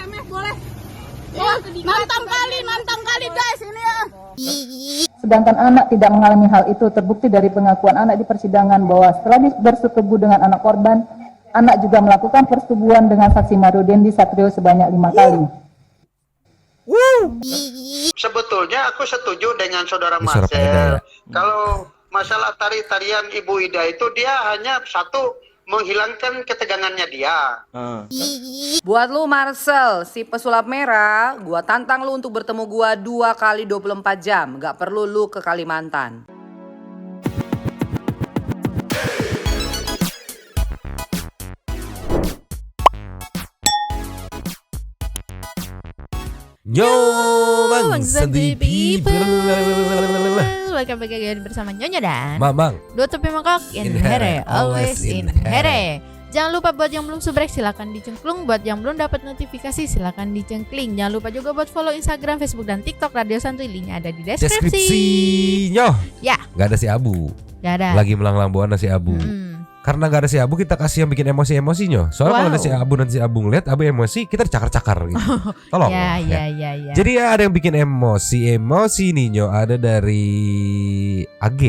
SMS boleh. Ya, nantang kali guys ini ya. Sedangkan anak tidak mengalami hal itu, terbukti dari pengakuan anak di persidangan bahwa setelah bersetubuh dengan anak korban, anak juga melakukan persetubuhan dengan saksi Mario Dendi Satrio sebanyak 5 kali. Sebetulnya aku setuju dengan saudara Suara Pak Ida, ya. Marcel. Kalau masalah tarian Ibu Ida itu dia hanya satu menghilangkan ketegangannya dia. Buat lu Marcel, si pesulap merah, gua tantang lu untuk bertemu gua 2 kali 24 jam. Gak perlu lu ke Kalimantan. Yo, Bang Sandy People. Welcome back again bersama Nyonya dan Mamang. Dua topi mangkok in here, always in here. Jangan lupa buat yang belum subrek silakan dicengklung. Buat yang belum dapat notifikasi silakan dicengkling. Jangan lupa juga buat follow Instagram, Facebook dan TikTok Radio Santuy. Linknya ada di deskripsi. Nyoh. Ya. Gak ada si Abu. Gak ada. Lagi melanglang buana si Abu. Karena gak ada si Abu, kita kasih yang bikin emosi-emosinya. Soalnya kalau ada si Abu dan si Abu ngeliat Abu emosi, kita dicakar-cakar gitu. Tolong. Ya. Jadi ya ada yang bikin emosi Ninyo. Ada dari AG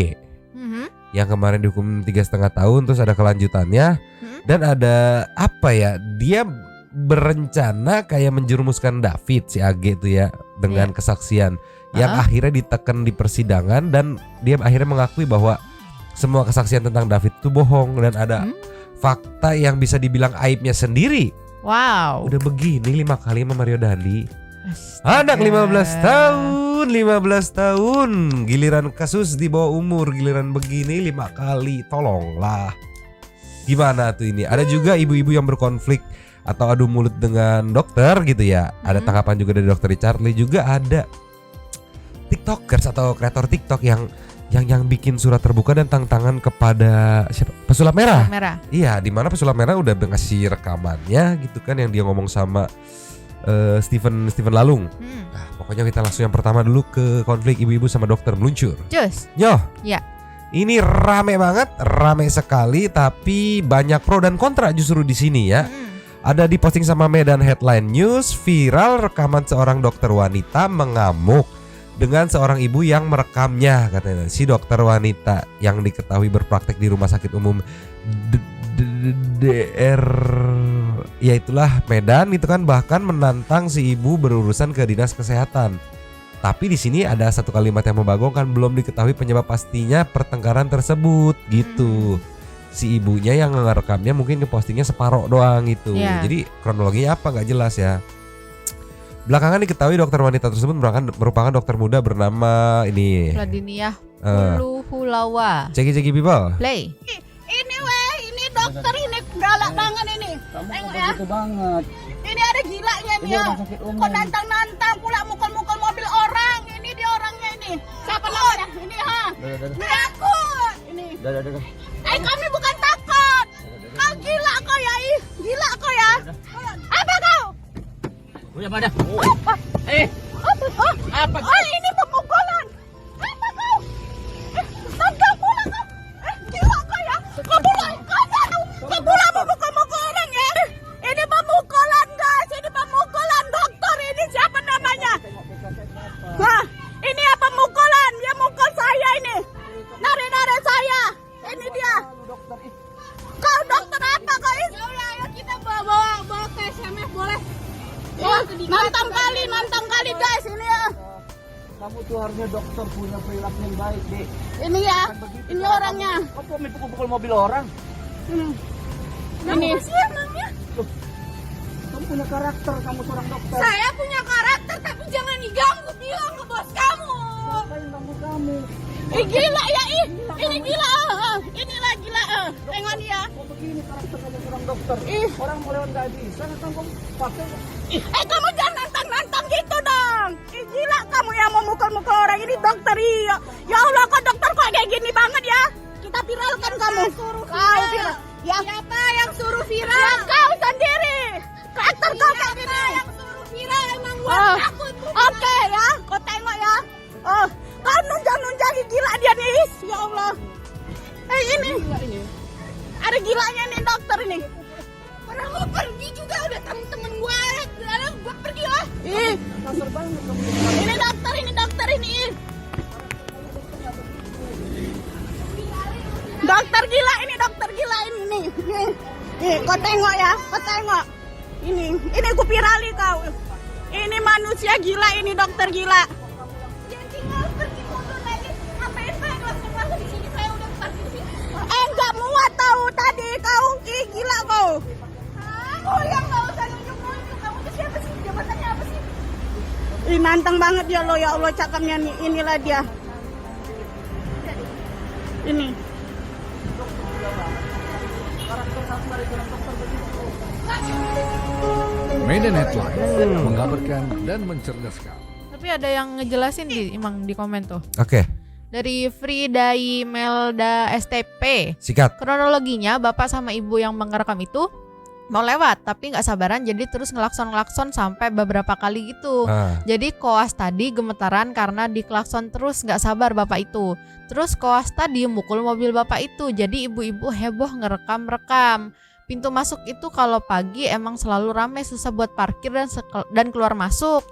yang kemarin dihukum 3,5 tahun, terus ada kelanjutannya. Dan ada apa ya, dia berencana kayak menjerumuskan David si AG itu ya, dengan kesaksian yang akhirnya ditekan di persidangan. Dan dia akhirnya mengakui bahwa semua kesaksian tentang David itu bohong. Dan ada fakta yang bisa dibilang aibnya sendiri. Wow. Udah begini 5 kali sama Mario Dandi. Anak 15 tahun, giliran kasus di bawah umur, giliran begini 5 kali. Tolonglah. Gimana tuh ini? Ada juga ibu-ibu yang berkonflik atau adu mulut dengan dokter gitu ya. Ada tanggapan juga dari dokter Charlie. Juga ada TikTokers atau kreator TikTok yang bikin surat terbuka dan tantangan kepada siapa? Pesulap merah. Iya, di mana pesulap merah udah ngasih rekamannya gitu kan, yang dia ngomong sama Steven Lalung. Nah, pokoknya kita langsung yang pertama dulu ke konflik ibu-ibu sama dokter meluncur. Cus. Nyoh. Ya. Ini rame banget, rame sekali, tapi banyak pro dan kontra justru di sini ya. Ada di posting sama Medan Headline News, viral rekaman seorang dokter wanita mengamuk dengan seorang ibu yang merekamnya. Katanya si dokter wanita yang diketahui berpraktek di rumah sakit umum DR, ya itulah Medan itu kan, bahkan menantang si ibu berurusan ke dinas kesehatan. Tapi di sini ada satu kalimat yang membagongkan, belum diketahui penyebab pastinya pertengkaran tersebut gitu. Si ibunya yang ngerekamnya mungkin postingnya separoh doang gitu. Jadi kronologinya apa nggak jelas ya. Belakangan diketahui dokter wanita tersebut merupakan dokter muda bernama ini Vladiniah Hulawa. Ceki people. Play. Ini dokter ini galak banget ini. Tengok ya. Banget. Ini ada gilanya nih ya. Kok nantang pula mukul-mukul mobil orang. Ini dia orangnya ini. Siapa namanya? Ini takut. Ini. Kami bukan takut. Kau gila kau ya, gila kau ya. Apa kau? Apa dah? Apa? Oh, ini pemukulan. Apa kau? Tangkap pula kau. Gila kau ya. Kau pula memukul orang ya. Ini pemukulan guys. Ini pemukulan dokter. Ini siapa namanya? Wah, ini ya pemukulan. Dia mukul saya ini. Nari-nari saya. Ini dia. Kau dokter apa kau? Ya, kita bawa ke SMS boleh. Ya, nantang kali guys ini ya. Kamu tuh harusnya dokter punya perilaku yang baik, Dek. Ini ya, ini orangnya. Kok pukul mobil orang? Ini. Siapa? Kamu punya karakter, kamu seorang dokter. Saya punya karakter tapi jangan diganggu, bilang ke bos kamu. Ngapain kamu? Gila ya ini gila. Inilah gila. Tengok dia. Kok begini karakter kamu seorang dokter? Orang mau lewat nggak bisa, kan kamu pakai. Kamu jangan nantang gitu dong. Gila kamu yang mau mukul-mukul orang ini dokter iya. Ya Allah kok dokter kok kayak gini banget ya. Kita viralkan kamu. Kau viral. Ya. Siapa yang suruh viral? Ya kau sendiri. Karakter kau kayak gini. Yang suruh viral emang gua takut. Oke ya, kau tengok ya. Kau nunjang-nunjangi gila dia nih. Ya Allah. Ini. Ada gilanya nih dokter ini. Orang mau pergi juga udah temen-temen gue. Gua Ini dokter ini. Dokter gila ini nih. Nih, kau tengok ya, kau tengok. Ini ku virali kau. Ini manusia gila, ini dokter gila. Enggak muat tahu tadi kau, gila kau. Oh yang nggak usah nunjuk-nunjuk, kamu tuh siapa sih? Jabatannya apa sih? Ih, nantang banget ya Allah cakapnya nih, inilah dia. Ini. Medan Headline mengabarkan dan mencerdaskan. Tapi ada yang ngejelasin di komen tuh. Oke, Dari Fridai Melda STP. sikat. Kronologinya bapak sama ibu yang mengerekam itu mau lewat tapi nggak sabaran, jadi terus ngelakson sampai beberapa kali gitu. Jadi koas tadi gemetaran karena diklakson terus, nggak sabar bapak itu. Terus koas tadi mukul mobil bapak itu, jadi ibu-ibu heboh ngerekam. Pintu masuk itu kalau pagi emang selalu ramai, susah buat parkir dan keluar masuk.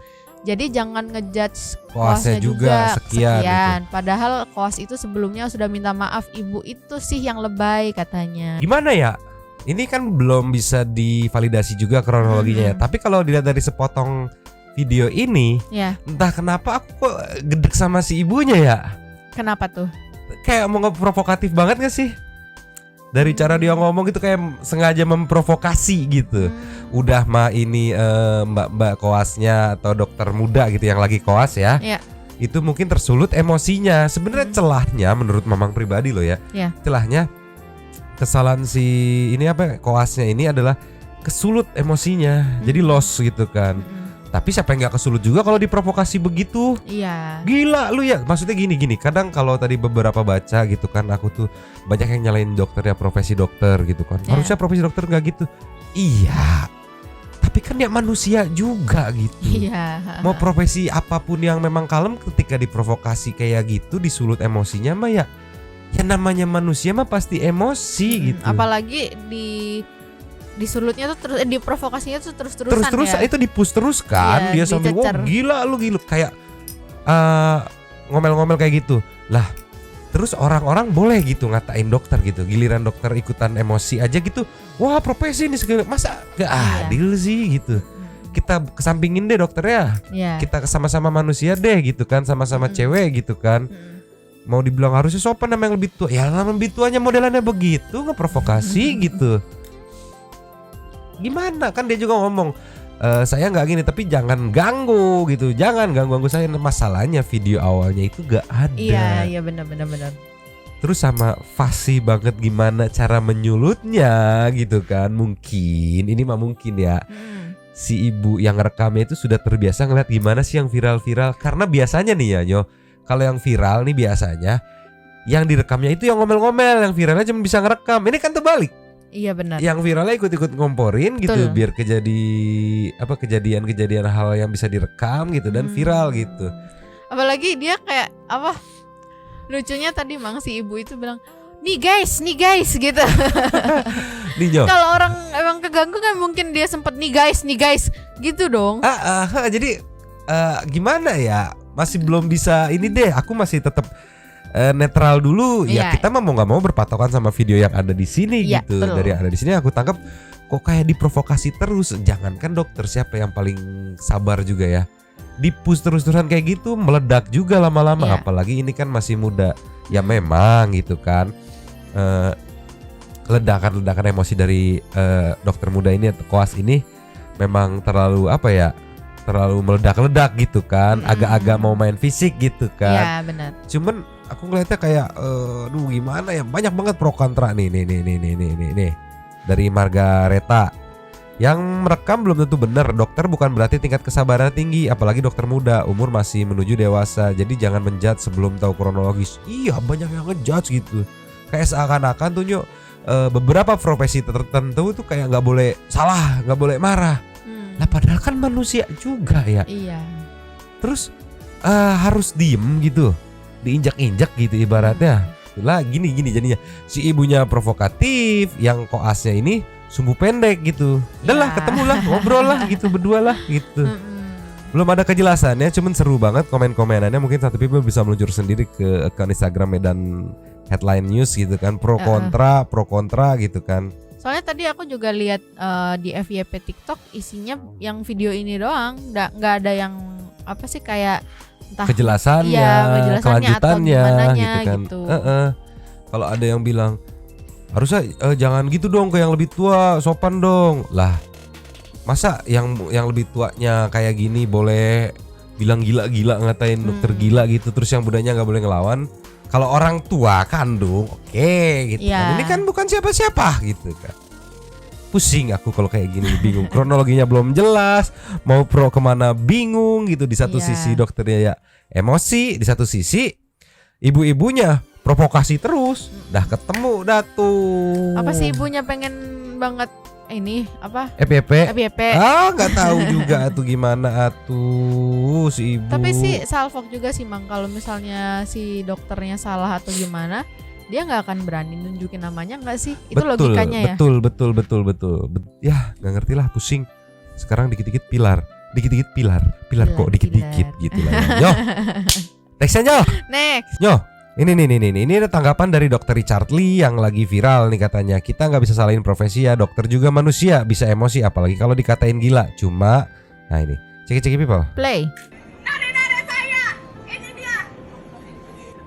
Jadi jangan ngejudge koasnya juga sekian. Gitu. Padahal koas itu sebelumnya sudah minta maaf, ibu itu sih yang lebay katanya. Gimana ya? Ini kan belum bisa divalidasi juga kronologinya ya. Tapi kalau dilihat dari sepotong video ini, Ya, entah kenapa aku kok gedek sama si ibunya ya. kenapa tuh? Kayak mau ngeprovokatif banget gak sih? Dari cara dia ngomong gitu kayak sengaja memprovokasi gitu. Udah mah ini mbak koasnya atau dokter muda gitu yang lagi koas ya. Ya. Itu mungkin tersulut emosinya. Sebenarnya celahnya menurut Mamang pribadi loh ya. Ya. Celahnya kesalahan si ini apa koasnya ini adalah kesulut emosinya. Jadi loss gitu kan. Tapi siapa yang gak kesulut juga kalau diprovokasi begitu? Iya. Gila lu ya. Maksudnya gini. Kadang kalau tadi beberapa baca gitu kan, aku tuh banyak yang nyalain dokter ya, profesi dokter gitu kan. Ya. Harusnya profesi dokter gak gitu. Iya. Tapi kan dia manusia juga gitu. Iya. Mau profesi apapun yang memang kalem, ketika diprovokasi kayak gitu, disulut emosinya mah ya namanya manusia mah pasti emosi gitu. Apalagi disulutnya tuh terus, diprovokasinya tuh terus-terusan Terus ya. itu dipus terus kan. Iya, Dia sambil dicecer. gila lu kayak ngomel-ngomel kayak gitu. Lah, terus orang-orang boleh gitu ngatain dokter gitu. Giliran dokter ikutan emosi aja gitu. Wah, profesi ini segala, masa gak adil sih gitu. Kita kesampingin deh dokternya. Iya. Kita sama-sama manusia deh gitu kan, sama-sama cewek gitu kan. Mau dibilang harusnya sopan sama yang lebih tua. Ya lebih tuanya modelannya begitu, ngeprovokasi gitu. Gimana kan dia juga ngomong, saya nggak gini tapi jangan ganggu gitu, jangan ganggu saya. Masalahnya video awalnya itu gak ada. Iya benar. Terus sama fasih banget gimana cara menyulutnya gitu kan. Mungkin ini mah mungkin ya, si ibu yang rekamnya itu sudah terbiasa ngeliat gimana sih yang viral-viral. Karena biasanya nih ya Nyo, kalau yang viral nih biasanya yang direkamnya itu yang ngomel-ngomel, yang viralnya cuma bisa ngerekam. Ini kan terbalik. Iya benar. Yang viralnya ikut-ikut ngomporin gitu. Betul. Biar kejadian-kejadian hal yang bisa direkam gitu dan viral gitu. Apalagi dia kayak apa? Lucunya tadi Mang si ibu itu bilang, nih guys gitu. Nih Jo. Kalau orang emang keganggu kan mungkin dia sempet nih guys gitu dong. Jadi gimana ya? Masih belum bisa ini deh. Aku masih tetap netral dulu. Ya Iya. kita mah mau nggak mau berpatokan sama video yang ada di sini Iya, gitu. betul. Dari yang ada di sini aku tangkap kok kayak diprovokasi terus. Jangankan dokter, siapa yang paling sabar juga ya? Dipus terus-terusan kayak gitu meledak juga lama-lama. Iya. Apalagi ini kan masih muda. Ya memang gitu kan. Ledakan emosi dari dokter muda ini atau koas ini memang terlalu terlalu meledak-ledak gitu kan. Agak-agak mau main fisik gitu kan. Iya benar. Cuman aku ngeliatnya kayak gimana ya, banyak banget pro kontra nih dari Margareta. Yang merekam belum tentu benar. Dokter bukan berarti tingkat kesabaran tinggi, apalagi dokter muda, umur masih menuju dewasa. Jadi jangan menjudge sebelum tahu kronologis. Iya, banyak yang ngejudge gitu. Kayak seakan-akan tuh Nyo, beberapa profesi tertentu tuh kayak nggak boleh salah, nggak boleh marah. Nah padahal kan manusia juga ya. Iya. Terus harus diem gitu, diinjak-injak gitu ibaratnya. Lah gini jadinya si ibunya provokatif, yang koasnya ini sumbu pendek gitu. Udah lah, Ya. ketemu lah, ngobrol lah gitu, berdua lah gitu. Belum ada kejelasannya, cuman seru banget komen-komenannya. Mungkin satu people bisa meluncur sendiri ke akun Instagram Medan Headline News gitu kan, pro kontra gitu kan. Soalnya tadi aku juga lihat di FYP TikTok isinya yang video ini doang, nggak ada yang apa sih kayak entah kejelasannya, kelanjutannya atau gitu kan. Gitu. Kalau ada yang bilang harusnya jangan gitu dong, ke yang lebih tua, sopan dong. Lah, masa yang lebih tuanya kayak gini boleh bilang gila-gila, ngatain dokter gila gitu, terus yang mudanya nggak boleh ngelawan? Kalau orang tua kandung, oke, gitu kan. Ini kan bukan siapa-siapa gitu kan. Pusing aku kalau kayak gini, bingung. Kronologinya belum jelas, mau pro kemana bingung gitu. Di satu sisi dokternya ya emosi, di satu sisi ibu-ibunya provokasi terus. Dah ketemu dah tuh. Apa sih ibunya pengen banget ini apa? FYP. Nggak tahu juga tuh gimana atuh si ibu. Tapi sih salfok juga sih Mang, kalau misalnya si dokternya salah atau gimana, dia nggak akan berani nunjukin namanya nggak sih? Itu logikanya ya. Betul. Ya nggak ngerti lah, pusing. Sekarang dikit-dikit pilar kok dikit-dikit gitu lah. Yo, next. Yo. Ini ada tanggapan dari Dokter Richard Lee yang lagi viral nih katanya. Kita nggak bisa salahin profesi ya, dokter juga manusia, bisa emosi apalagi kalau dikatain gila. Cuma, nah ini, cek people. Play.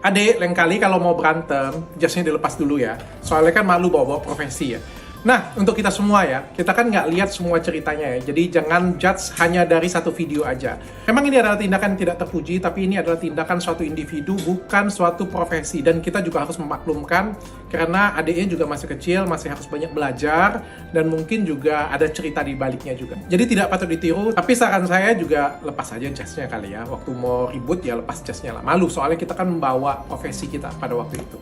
Adek, lain kali kalau mau berantem, jasnya dilepas dulu ya. Soalnya kan malu bawa-bawa profesi ya. Nah, untuk kita semua ya, kita kan nggak lihat semua ceritanya ya. Jadi jangan judge hanya dari satu video aja. Memang ini adalah tindakan yang tidak terpuji, tapi ini adalah tindakan suatu individu, bukan suatu profesi. Dan kita juga harus memaklumkan, karena adiknya juga masih kecil, masih harus banyak belajar, dan mungkin juga ada cerita di baliknya juga. Jadi tidak patut ditiru, tapi saran saya juga lepas aja jasnya kali ya. Waktu mau ribut ya lepas jasnya lah. Malu, soalnya kita kan membawa profesi kita pada waktu itu.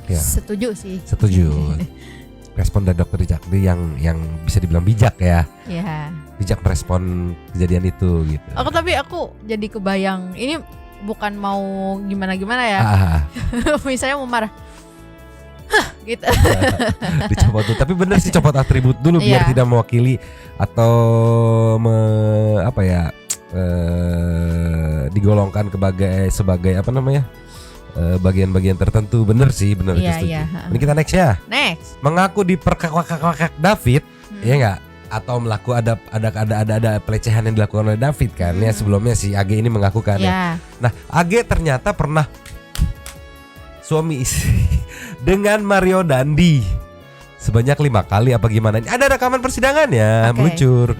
Ya. Setuju sih. Respon dari Dokter Richard Lee yang bisa dibilang bijak ya. Iya. Bijak merespon kejadian itu gitu. Aku jadi kebayang, ini bukan mau gimana-gimana ya. Misalnya mau marah. Gitu. Dicopot tuh. Tapi bener sih, copot atribut dulu biar tidak mewakili atau digolongkan sebagai apa namanya? Bagian-bagian tertentu. Bener sih, bener itu setuju. Ini kita next ya. Mengaku diperkak David, ya enggak? Atau melakukan ada pelecehan yang dilakukan oleh David kan? Ya sebelumnya si AG ini mengakukan ya. Nah, AG ternyata pernah suami istri dengan Mario Dandi sebanyak 5 kali apa gimana? Ada rekaman persidangannya meluncur.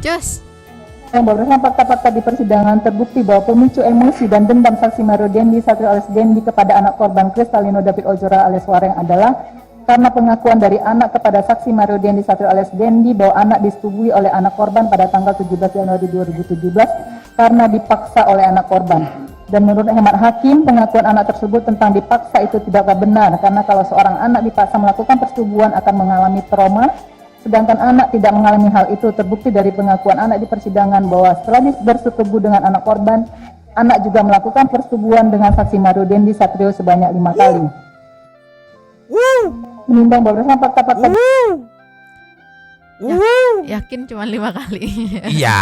Yang berdasarkan fakta-fakta di persidangan terbukti bahwa pemicu emosi dan dendam saksi Mario Dendi Satrio alias Dendi kepada anak korban Kristalino David Ojora alias Wareng adalah karena pengakuan dari anak kepada saksi Mario Dendi Satrio alias Dendi bahwa anak disetujui oleh anak korban pada tanggal 17 Januari 2017 karena dipaksa oleh anak korban. Dan menurut hemat hakim, pengakuan anak tersebut tentang dipaksa itu tidaklah benar karena kalau seorang anak dipaksa melakukan persetubuhan akan mengalami trauma. Sedangkan anak tidak mengalami hal itu, terbukti dari pengakuan anak di persidangan bahwa setelah bersetubuh dengan anak korban, anak juga melakukan persetubuhan dengan saksi Mario Dendi Satrio sebanyak 5 kali. Menimbang berdasarkan fakta-fakta. Yakin cuma 5 kali. Iya.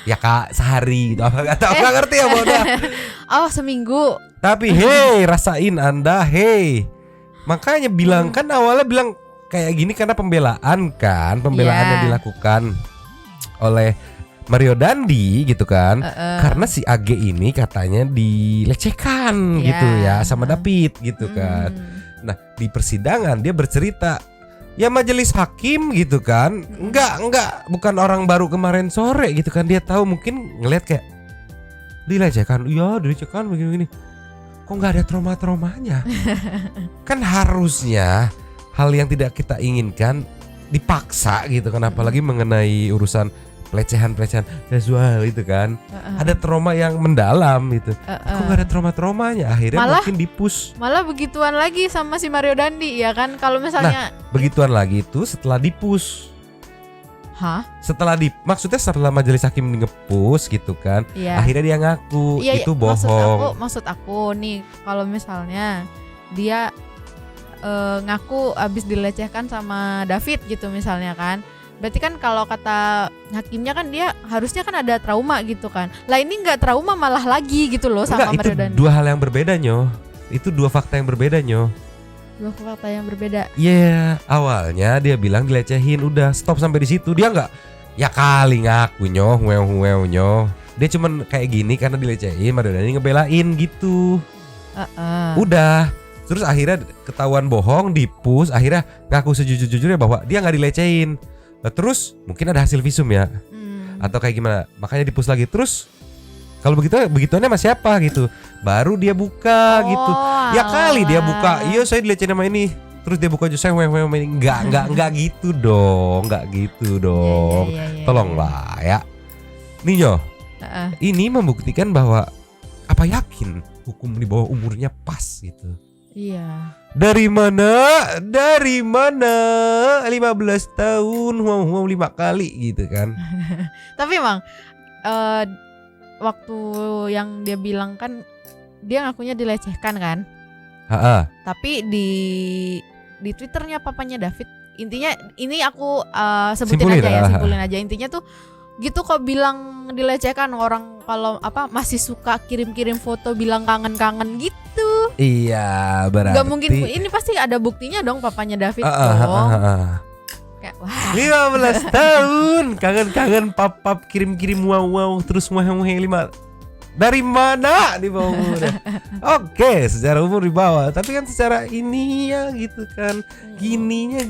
Ya Kak, sehari gitu. Gak ngerti ya bodoh. Oh, seminggu. Tapi rasain Anda, makanya bilang kan awalnya bilang kayak gini karena pembelaan yang dilakukan oleh Mario Dandi gitu kan. Karena si AG ini katanya dilecehkan gitu ya sama David gitu kan. Nah, di persidangan dia bercerita, ya majelis hakim gitu kan. Enggak, bukan orang baru kemarin sore gitu kan. Dia tahu mungkin ngelihat kayak dilecehkan. Iya, dilecehkan begini-begini. Kok nggak ada trauma-traumanya? Kan harusnya hal yang tidak kita inginkan dipaksa gitu kan, apalagi mengenai urusan pelecehan seksual itu kan. Ada trauma yang mendalam gitu. Kok nggak ada trauma-traumanya? Akhirnya mungkin dipus. Malah begituan lagi sama si Mario Dandi ya kan. Kalau misalnya begituan lagi itu setelah dipus. Maksudnya setelah majelis hakim ngepus gitu kan. Akhirnya dia ngaku itu bohong. Maksud aku nih, kalau misalnya dia ngaku abis dilecehkan sama David gitu misalnya kan. Berarti kan kalau kata hakimnya kan dia harusnya kan ada trauma gitu kan. Lah ini nggak trauma malah lagi gitu loh sama Enggak, itu Mario Dandi. dua hal yang berbeda Nyo. Itu dua fakta yang berbeda Nyo. Dua fakta yang berbeda. Iya, awalnya dia bilang dilecehin, udah stop sampai di situ. Dia nggak, ya kali ngaku Nyo, huew Nyo. Dia cuman kayak gini karena dilecehin, Mario Dandi ngebelain gitu. Udah. Terus akhirnya ketahuan bohong, dipus, akhirnya ngaku sejujur-jujurnya bahwa dia nggak dilecehin. Nah, terus mungkin ada hasil visum ya, atau kayak gimana? Makanya dipus lagi. Terus kalau begituannya sama siapa gitu? Baru dia buka gitu. Ya kali dia buka, iya saya dilecehin sama ini. Terus dia buka saya ini. Enggak gitu dong, enggak gitu dong. Tolonglah ya. Nih Nyo, ini membuktikan bahwa apa yakin hukum di bawah umurnya pas gitu. Iya. Dari mana? 15 tahun, 5 kali gitu kan. Tapi emang waktu yang dia bilang kan dia ngakunya dilecehkan kan. Tapi di Twitternya papanya David, intinya ini aku simpulin aja intinya tuh gitu kok bilang dilecehkan orang kalau masih suka kirim-kirim foto bilang kangen-kangen gitu. Iya, berarti gak mungkin, ini pasti ada buktinya dong papanya David dong. Kayak, wah. 15 tahun kangen-kangen pap kirim-kirim wow terus wah 5. Dari mana di bawah umur? Oke, secara umur di bawah, tapi kan secara ini ya gitu kan. Gininya.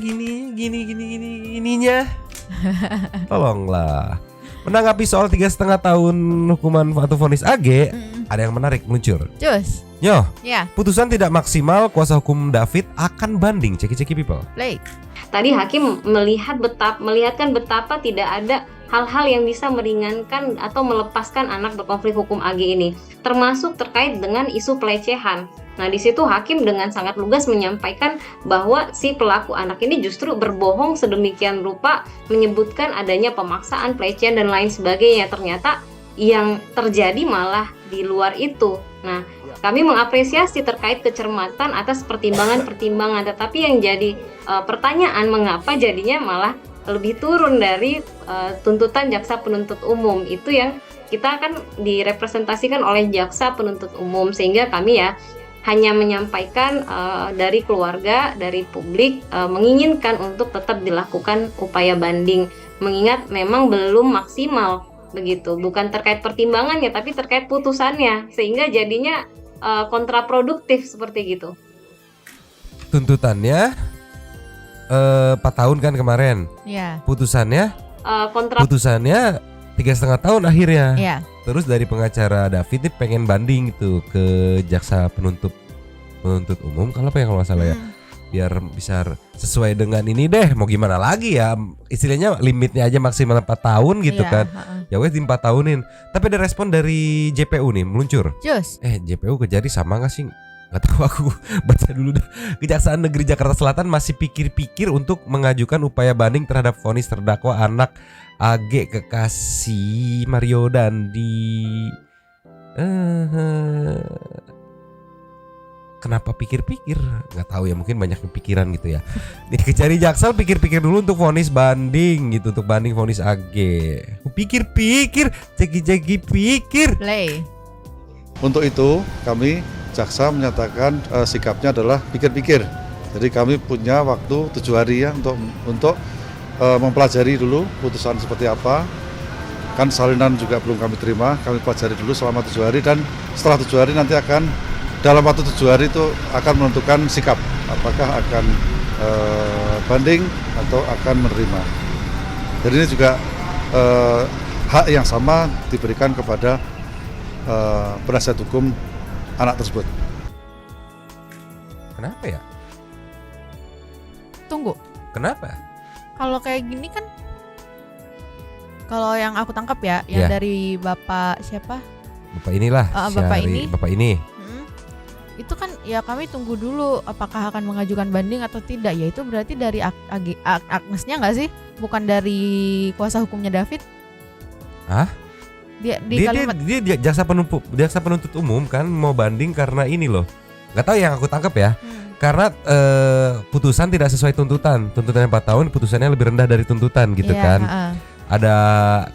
Tolonglah. Menanggapi soal 3,5 tahun hukuman atau vonis AG, ada yang menarik meluncur. Cus. Nyo, Ya. putusan tidak maksimal, kuasa hukum David akan banding. Ceki people. Play. Tadi hakim melihatkan betapa tidak ada hal-hal yang bisa meringankan atau melepaskan anak berkonflik hukum AG ini, termasuk terkait dengan isu pelecehan. Nah, di situ hakim dengan sangat lugas menyampaikan bahwa si pelaku anak ini justru berbohong sedemikian rupa, menyebutkan adanya pemaksaan, pelecehan dan lain sebagainya. Ternyata yang terjadi malah di luar itu. Nah, kami mengapresiasi terkait kecermatan atas pertimbangan-pertimbangan, tetapi yang jadi pertanyaan mengapa jadinya malah lebih turun dari tuntutan jaksa penuntut umum. Itu yang kita akan direpresentasikan oleh jaksa penuntut umum, sehingga kami ya hanya menyampaikan dari keluarga, dari publik menginginkan untuk tetap dilakukan upaya banding, mengingat memang belum maksimal begitu, bukan terkait pertimbangannya tapi terkait putusannya, sehingga jadinya kontraproduktif seperti gitu. Tuntutannya 4 tahun kan kemarin. Iya. Putusannya 3,5 tahun akhirnya. Iya. Terus dari pengacara David ini pengen banding gitu ke jaksa penuntut umum kalau nggak salah ya. Biar bisa sesuai dengan ini deh, mau gimana lagi ya, istilahnya limitnya aja maksimal 4 tahun gitu kan. Ya wes di 4 tahunin. Tapi ada respon dari JPU nih meluncur. Jus. JPU Kejari sama gak sih? Gak tahu, aku baca dulu dah. Kejaksaan Negeri Jakarta Selatan masih pikir-pikir untuk mengajukan upaya banding terhadap vonis terdakwa anak AG kekasih Mario Dandi. Kenapa pikir-pikir? Nggak tahu ya, mungkin banyak pikiran gitu ya. Nih Kejari Jaksel pikir-pikir dulu untuk vonis banding gitu, untuk banding vonis AG. Pikir-pikir, ceki pikir. Play. Untuk itu kami jaksa menyatakan sikapnya adalah pikir-pikir. Jadi kami punya waktu 7 hari ya untuk mempelajari dulu putusan seperti apa. Kan salinan juga belum kami terima, kami pelajari dulu selama 7 hari, dan setelah 7 hari nanti akan dalam waktu 7 hari itu akan menentukan sikap, apakah akan banding atau akan menerima. Jadi ini juga hak yang sama diberikan kepada penasihat hukum anak tersebut. Kenapa ya? Tunggu. Kenapa? Kalau kayak gini kan, kalau yang aku tangkap ya, yang dari bapak siapa? Bapak inilah. Bapak ini. Itu kan ya kami tunggu dulu apakah akan mengajukan banding atau tidak. Ya itu berarti dari Agnesnya nggak sih? Bukan dari kuasa hukumnya David? Hah? Dia jaksa penuntut umum kan mau banding karena ini loh. Nggak tahu, yang aku tangkap ya. Karena putusan tidak sesuai tuntutan. Tuntutannya 4 tahun, putusannya lebih rendah dari tuntutan gitu kan. Ada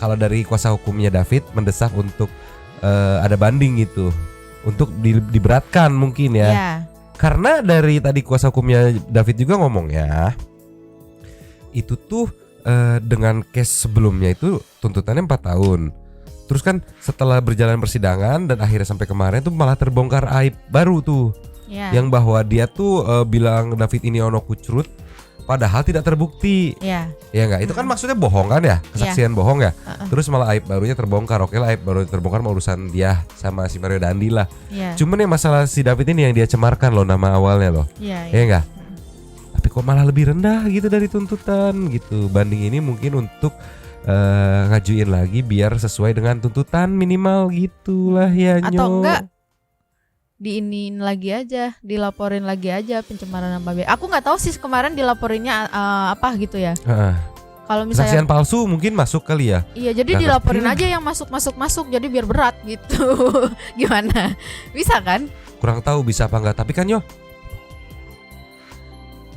kalau dari kuasa hukumnya David mendesak untuk ada banding gitu. Untuk diberatkan mungkin ya. Karena dari tadi kuasa hukumnya David juga ngomong ya. Itu tuh dengan case sebelumnya itu tuntutannya 4 tahun. Terus kan setelah berjalan persidangan dan akhirnya sampai kemarin tuh malah terbongkar aib baru tuh. Yang bahwa dia tuh bilang David ini ono kucrut padahal tidak terbukti. Ya enggak? Itu kan maksudnya bohong kan ya? Kesaksian bohong ya? Terus malah aib barunya terbongkar. Oke lah, aib baru terbongkar mau urusan dia sama si Mario Dandi lah. Cuman yang masalah si David ini yang dia cemarkan loh nama awalnya loh. Ya enggak? Tapi kok malah lebih rendah gitu dari tuntutan gitu. Banding ini mungkin untuk ngajuin lagi biar sesuai dengan tuntutan minimal gitulah ya. Atau enggak diinin lagi aja, dilaporin lagi aja pencemaran nama baik. Aku nggak tahu sih kemarin dilaporinnya apa gitu ya. Kalau misalnya kesaksian palsu mungkin masuk kali ya. Iya, jadi dilaporin aja yang masuk jadi biar berat gitu. Gimana? Bisa kan? Kurang tahu bisa apa enggak, tapi kan yo.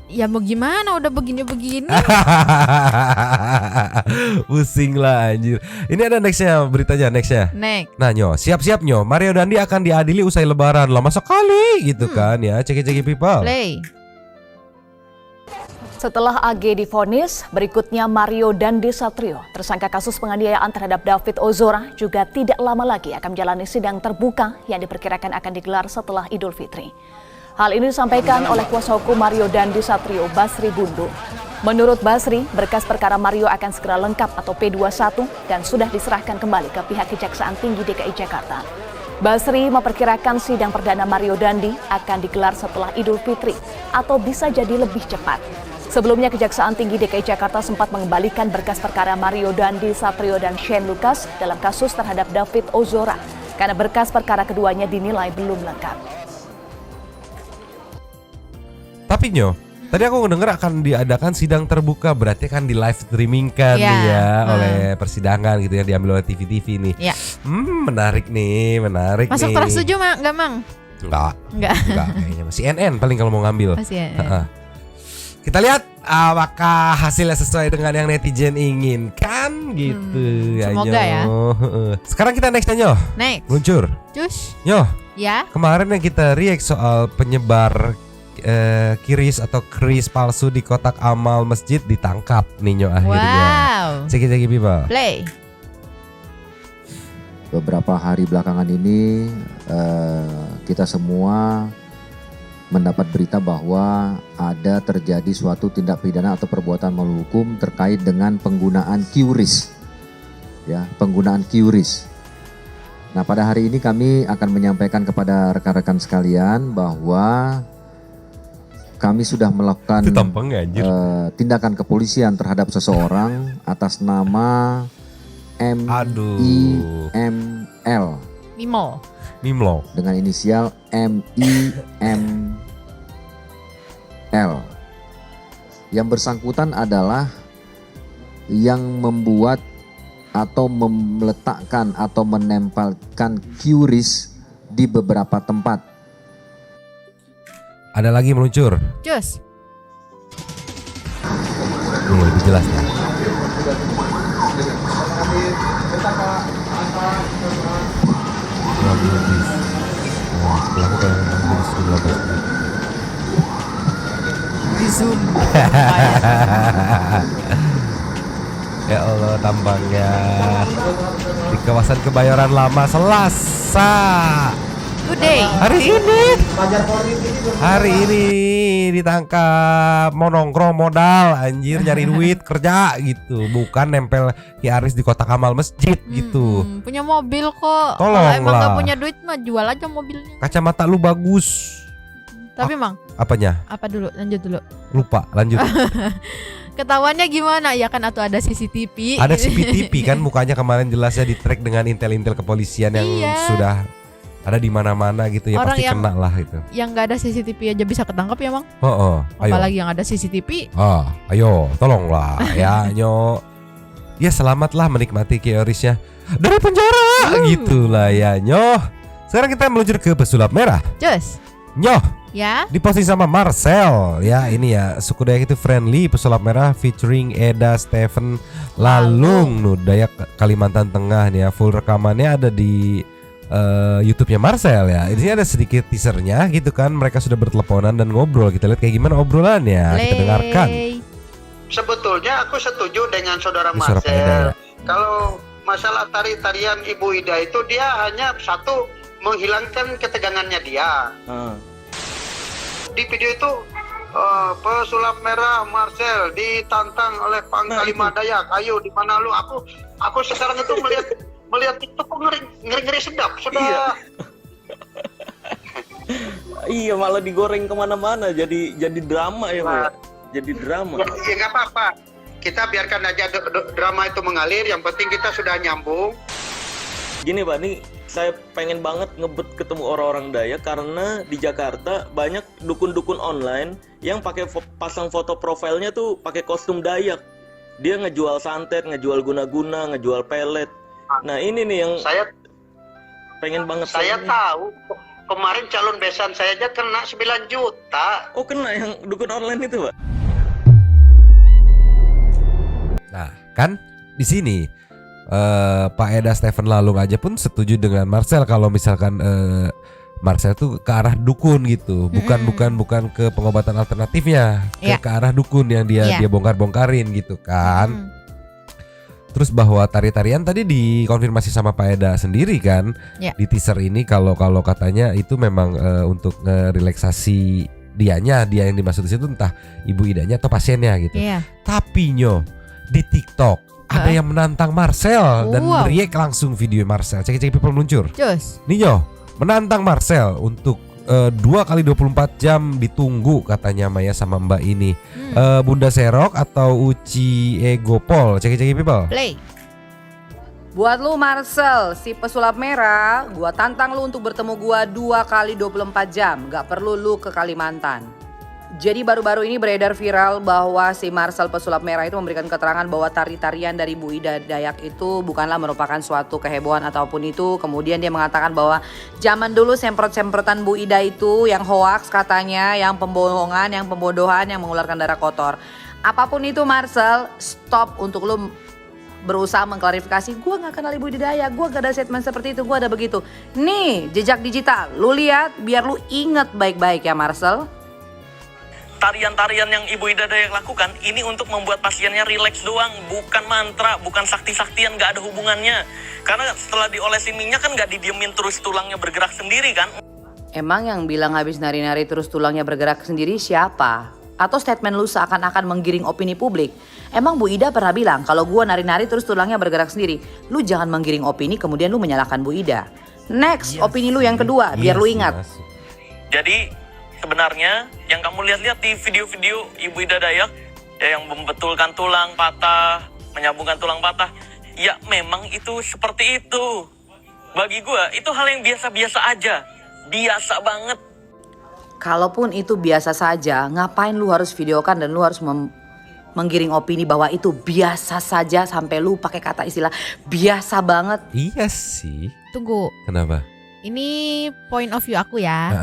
Ya mau gimana, udah begini-begini. Pusing lah anjir. Ini ada nextnya, beritanya nextnya. Nah Nyo, siap-siap Nyo, Mario Dandi akan diadili usai lebaran. Lama sekali gitu kan ya. Cek-cek people. Play. Setelah AG divonis, berikutnya Mario Dandi Satrio, tersangka kasus penganiayaan terhadap David Ozora, juga tidak lama lagi akan menjalani sidang terbuka yang diperkirakan akan digelar setelah Idul Fitri. Hal ini disampaikan oleh kuasa hukum Mario Dandi Satrio, Basri Bundu. Menurut Basri, berkas perkara Mario akan segera lengkap atau P21 dan sudah diserahkan kembali ke pihak Kejaksaan Tinggi DKI Jakarta. Basri memperkirakan sidang perdana Mario Dandi akan digelar setelah Idul Fitri atau bisa jadi lebih cepat. Sebelumnya Kejaksaan Tinggi DKI Jakarta sempat mengembalikan berkas perkara Mario Dandi Satrio dan Shane Lucas dalam kasus terhadap David Ozora karena berkas perkara keduanya dinilai belum lengkap. Tapi Nyo, tadi aku mendengar akan diadakan sidang terbuka, berarti kan di live streaming kan nih ya oleh persidangan gitu ya, diambil oleh TV-TV nih. Menarik nih, menarik. Masuk Trans 7 enggak, Mang? Enggak kayaknya. CNN paling kalau mau ngambil. Kita lihat apakah hasilnya sesuai dengan yang netizen inginkan gitu. Semoga ya. Sekarang kita next Nyo. Next. Luncur. Cus. Nyo. Ya. Kemarin yang kita react soal penyebar kiris atau kris palsu di kotak amal masjid ditangkap nih Nyo akhirnya. Cek-cek people. Play. Beberapa hari belakangan ini kita semua mendapat berita bahwa ada terjadi suatu tindak pidana atau perbuatan melawan hukum terkait dengan penggunaan QRIS. Ya, penggunaan QRIS. Nah, pada hari ini kami akan menyampaikan kepada rekan-rekan sekalian bahwa kami sudah melakukan tindakan kepolisian terhadap seseorang atas nama MIML. Mimlo. Dengan inisial MIML. Yang bersangkutan adalah yang membuat atau meletakkan atau menempelkan QRIS di beberapa tempat. Ada lagi meluncur. Cus. Ini lebih jelas ya. Pelaku di Zoom. Ya Allah, tampangnya di kawasan Kebayoran Lama Selasa. Good day. Hari ini ditangkap mau nongkrong modal anjir, nyari duit kerja gitu, bukan nempel QRIS di kotak amal masjid gitu. Punya mobil kok. Tolong kalau emang lah. gak punya duit mah jual aja mobilnya. Kacamata lu bagus. Tapi Mang, apanya? Apa dulu? Lanjut dulu. Lupa, lanjut. Ketahuannya gimana? Ya kan atau ada CCTV. Ada CCTV kan, mukanya kemarin jelasnya di track dengan intel-intel kepolisian yang sudah ada di mana-mana gitu ya. Orang pasti kena lah itu. Yang nggak ada CCTV aja bisa ketangkap ya Mang? Ayo. Apalagi yang ada CCTV. Ayo, tolonglah ya Nyo. Ya selamatlah menikmati QRIS-nya dari penjara gitulah ya Nyo. Sekarang kita meluncur ke pesulap merah. Cus. Nyo. Ya. Diposting sama Marcel ya, ini ya suku Dayak itu friendly pesulap merah featuring Eda Stephen Lalung Nuh Dayak Kalimantan Tengah nih ya. Full rekamannya ada di YouTube-nya Marcel ya. Ini ada sedikit teasernya gitu kan, mereka sudah berteleponan dan ngobrol. Kita lihat kayak gimana obrolannya, kita dengarkan. Sebetulnya aku setuju dengan saudara Suara Pak Eda, Marcel. ya. Kalau masalah tarian Ibu Ida itu dia hanya satu menghilangkan ketegangannya dia. Di video itu pesulap merah Marcel ditantang oleh Panglima Dayak. Ayo di mana lu? Aku sekarang itu melihat itu kok ngeri sedap sudah. Iya, malah digoreng kemana-mana, jadi drama ya Pak. Jadi drama. Ya nggak apa-apa. Kita biarkan aja drama itu mengalir. Yang penting kita sudah nyambung. Gini Pak, nih saya pengen banget ngebet ketemu orang-orang Dayak karena di Jakarta banyak dukun-dukun online yang pakai pasang foto profilnya tuh pakai kostum Dayak. Dia ngejual santet, ngejual guna-guna, ngejual pelet. Nah ini nih yang saya pengen banget. Saya tahu kemarin calon besan saya aja kena 9 juta. Oh kena yang dukun online itu Pak? Nah kan di sini Pak Eda Stephen Lalung aja pun setuju dengan Marcel kalau misalkan Marcel tuh ke arah dukun gitu, bukan ke pengobatan alternatifnya, ke arah dukun yang dia bongkar-bongkarin gitu kan. Terus bahwa tari-tarian tadi dikonfirmasi sama Pak Eda sendiri kan di teaser ini kalau katanya itu memang untuk relaksasi dia yang dimaksud di situ entah Ibu Idanya atau pasiennya gitu. Tapi di TikTok ada yang menantang Marcel dan react langsung video Marcel. Cek people meluncur. Ninyo menantang Marcel untuk 2 kali 24 jam ditunggu katanya Maya sama Mbak ini. Bunda Serok atau Uci Egopol. Cek people. Play. Buat lu Marcel, si pesulap merah, gua tantang lu untuk bertemu gua 2 kali 24 jam. Gak perlu lu ke Kalimantan. Jadi baru-baru ini beredar viral bahwa si Marcel pesulap merah itu memberikan keterangan bahwa tari-tarian dari Bu Ida Dayak itu bukanlah merupakan suatu kehebohan ataupun itu. Kemudian dia mengatakan bahwa zaman dulu semprot-semprotan Bu Ida itu yang hoaks katanya, yang pembohongan, yang pembodohan, yang mengeluarkan darah kotor. Apapun itu Marcel, stop untuk lu berusaha mengklarifikasi. Gue gak kenal Ibu Ida Dayak, gue gak ada statement seperti itu, gue ada begitu. Nih jejak digital, lu lihat biar lu inget baik-baik ya Marcel. Tarian-tarian yang Ibu Ida Dayak lakukan ini untuk membuat pasiennya rileks doang, bukan mantra, bukan sakti-saktian, gak ada hubungannya. Karena setelah diolesi minyak kan gak didiemin terus tulangnya bergerak sendiri kan. Emang yang bilang habis nari-nari terus tulangnya bergerak sendiri siapa? Atau statement lu seakan-akan menggiring opini publik? Emang Bu Ida pernah bilang kalau gua nari-nari terus tulangnya bergerak sendiri? Lu jangan menggiring opini kemudian lu menyalahkan Bu Ida. Next, opini lu yang kedua biar lu ingat. Jadi sebenarnya yang kamu lihat-lihat di video-video Ibu Ida Dayak yang membetulkan tulang patah, menyambungkan tulang patah, ya memang itu seperti itu. Bagi gua itu hal yang biasa-biasa aja, biasa banget. Kalaupun itu biasa saja, ngapain lu harus videokan dan lu harus menggiring opini bahwa itu biasa saja sampai lu pakai kata istilah biasa banget? Iya sih. Tunggu. Kenapa? Ini point of view aku ya.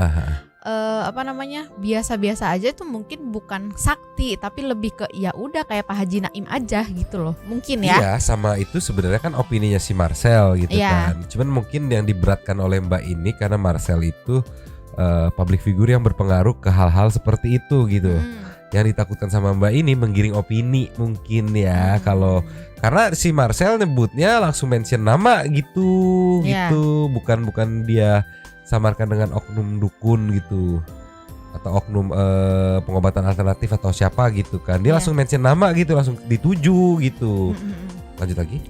Biasa-biasa aja itu mungkin bukan sakti tapi lebih ke ya udah kayak Pak Haji Naim aja gitu loh mungkin ya. Iya sama itu sebenarnya kan opininya si Marcel gitu kan. Cuman mungkin yang diberatkan oleh Mbak ini karena Marcel itu public figure yang berpengaruh ke hal-hal seperti itu gitu. Yang ditakutkan sama Mbak ini menggiring opini mungkin ya kalau karena si Marcel nyebutnya langsung mention nama gitu gitu bukan dia samarkan dengan oknum dukun gitu atau oknum pengobatan alternatif atau siapa gitu kan dia langsung mention nama gitu langsung dituju gitu. Lanjut lagi.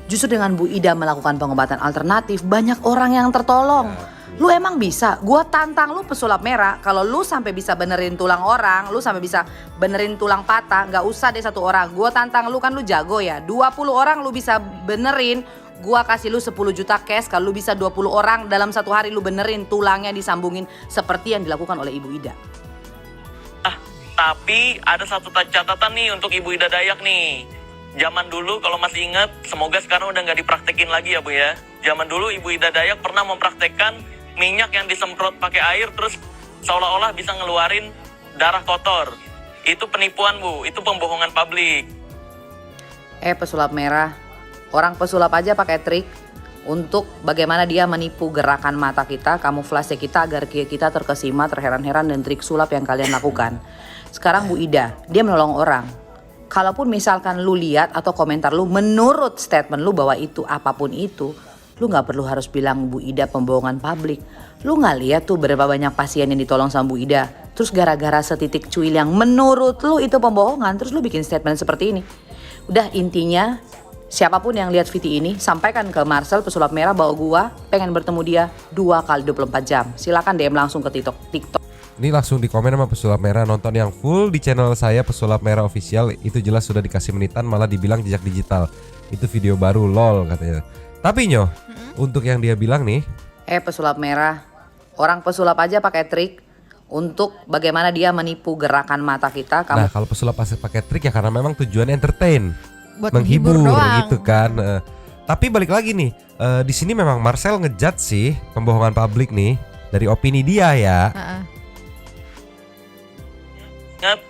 Justru dengan Bu Ida melakukan pengobatan alternatif banyak orang yang tertolong. Lu emang bisa? Gua tantang lu pesulap merah kalau lu sampai bisa benerin tulang orang, lu sampai bisa benerin tulang patah, nggak usah deh 1 orang. Gua tantang lu kan lu jago ya. 20 orang lu bisa benerin. Gua kasih lu 10 juta cash kalau lu bisa 20 orang dalam 1 hari lu benerin tulangnya disambungin seperti yang dilakukan oleh Ibu Ida. Tapi ada satu catatan nih untuk Ibu Ida Dayak nih. Zaman dulu kalau masih ingat, semoga sekarang udah nggak dipraktekin lagi ya Bu ya. Zaman dulu Ibu Ida Dayak pernah mempraktekkan minyak yang disemprot pakai air terus seolah-olah bisa ngeluarin darah kotor. Itu penipuan, Bu. Itu pembohongan publik. Pesulap merah, orang pesulap aja pakai trik untuk bagaimana dia menipu gerakan mata kita, kamuflase kita agar kita terkesima, terheran-heran dan trik sulap yang kalian lakukan. Sekarang Bu Ida, dia menolong orang. Kalaupun misalkan lu lihat atau komentar lu menurut statement lu bahwa itu apapun itu, lu gak perlu harus bilang Bu Ida pembohongan publik. Lu gak lihat tuh berapa banyak pasien yang ditolong sama Bu Ida. Terus gara-gara setitik cuil yang menurut lu itu pembohongan, terus lu bikin statement seperti ini. Udah, intinya siapapun yang lihat video ini, sampaikan ke Marcel pesulap merah bahwa gua pengen bertemu dia 2 kali 24 jam. Silakan DM langsung ke TikTok. Ini langsung di komen sama pesulap merah, nonton yang full di channel saya pesulap merah official. Itu jelas sudah dikasih menitan, malah dibilang jejak digital. Itu video baru, lol katanya. Tapi Nyo, untuk yang dia bilang nih, pesulap merah, orang pesulap aja pakai trik untuk bagaimana dia menipu gerakan mata kita. Nah kalau pesulap pakai trik ya karena memang tujuan entertain, buat menghibur doang. gitu kan. Tapi balik lagi nih, di sini memang Marcel ngejudge sih pembohongan publik nih dari opini dia ya.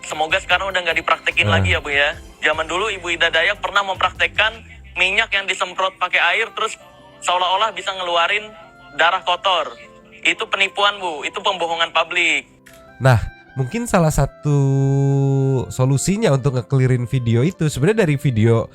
Semoga sekarang udah nggak dipraktekin lagi ya Bu ya. Zaman dulu Ibu Ida Dayak pernah mempraktekkan minyak yang disemprot pakai air terus seolah-olah bisa ngeluarin darah kotor. Itu penipuan Bu, itu pembohongan publik. Nah mungkin salah satu solusinya untuk nge-clearin video itu sebenarnya dari video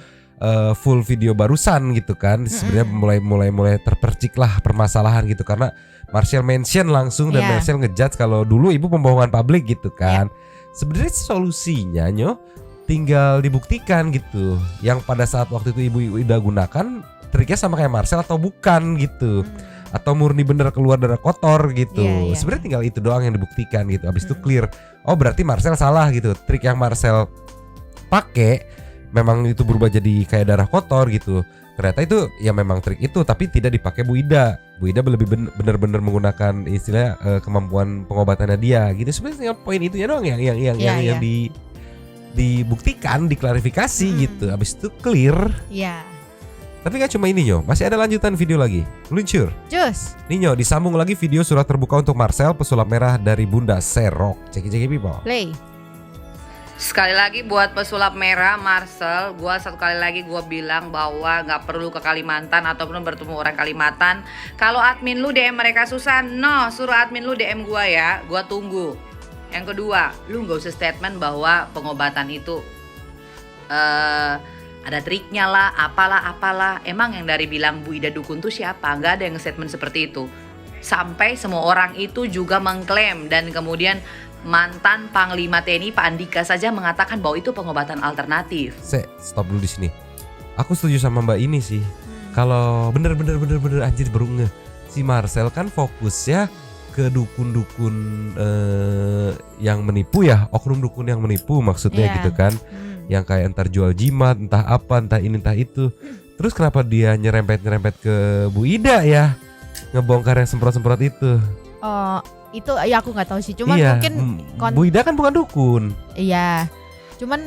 full video barusan gitu kan. Sebenarnya mulai terpercik lah permasalahan gitu karena Marcel mention langsung dan Marcel ngejudge kalau dulu ibu pembohongan publik gitu kan. Sebenarnya solusinya Nyo tinggal dibuktikan gitu. Yang pada saat waktu itu ibu udah gunakan triknya sama kayak Marcel atau bukan gitu. Atau murni bener keluar darah kotor gitu. Sebenarnya tinggal itu doang yang dibuktikan gitu. Abis itu clear. Oh berarti Marcel salah gitu. Trik yang Marcel pakai memang itu berubah jadi kayak darah kotor gitu. Ternyata itu ya memang trik itu tapi tidak dipakai Bu Ida. Bu Ida lebih benar-benar menggunakan istilah kemampuan pengobatannya dia gitu. Sebenarnya poin itunya doang yang dibuktikan, diklarifikasi gitu. Habis itu clear. Iya. Tapi gak cuma ini Nyo, masih ada lanjutan video lagi. Luncur. Jus. Nih Nyo, disambung lagi video surat terbuka untuk Marcel pesulap merah dari Bunda Serok. Ceki people. Play. Sekali lagi buat pesulap merah Marcel, gua satu kali lagi gua bilang bahwa nggak perlu ke Kalimantan ataupun bertemu orang Kalimantan. Kalau admin lu DM mereka susah, suruh admin lu DM gua ya, gua tunggu. Yang kedua, lu nggak usah statement bahwa pengobatan itu ada triknya lah, apalah. Emang yang dari bilang Bu Ida dukun tuh siapa? Nggak ada yang statement seperti itu. Sampai semua orang itu juga mengklaim dan kemudian mantan Panglima TNI Pak Andika saja mengatakan bahwa itu pengobatan alternatif. Stop dulu di sini. Aku setuju sama Mbak ini sih. Kalau bener anjir baru nge. Si Marcel kan fokus ya ke dukun-dukun yang menipu ya, oknum dukun yang menipu maksudnya gitu kan. Yang kayak entar jual jimat, entah apa, entah ini entah itu. Terus kenapa dia nyerempet ke Bu Ida ya? Ngebongkar yang semprot-semprot itu. Itu ya aku nggak tahu sih, cuman mungkin Bu Ida kan bukan dukun. Iya, cuman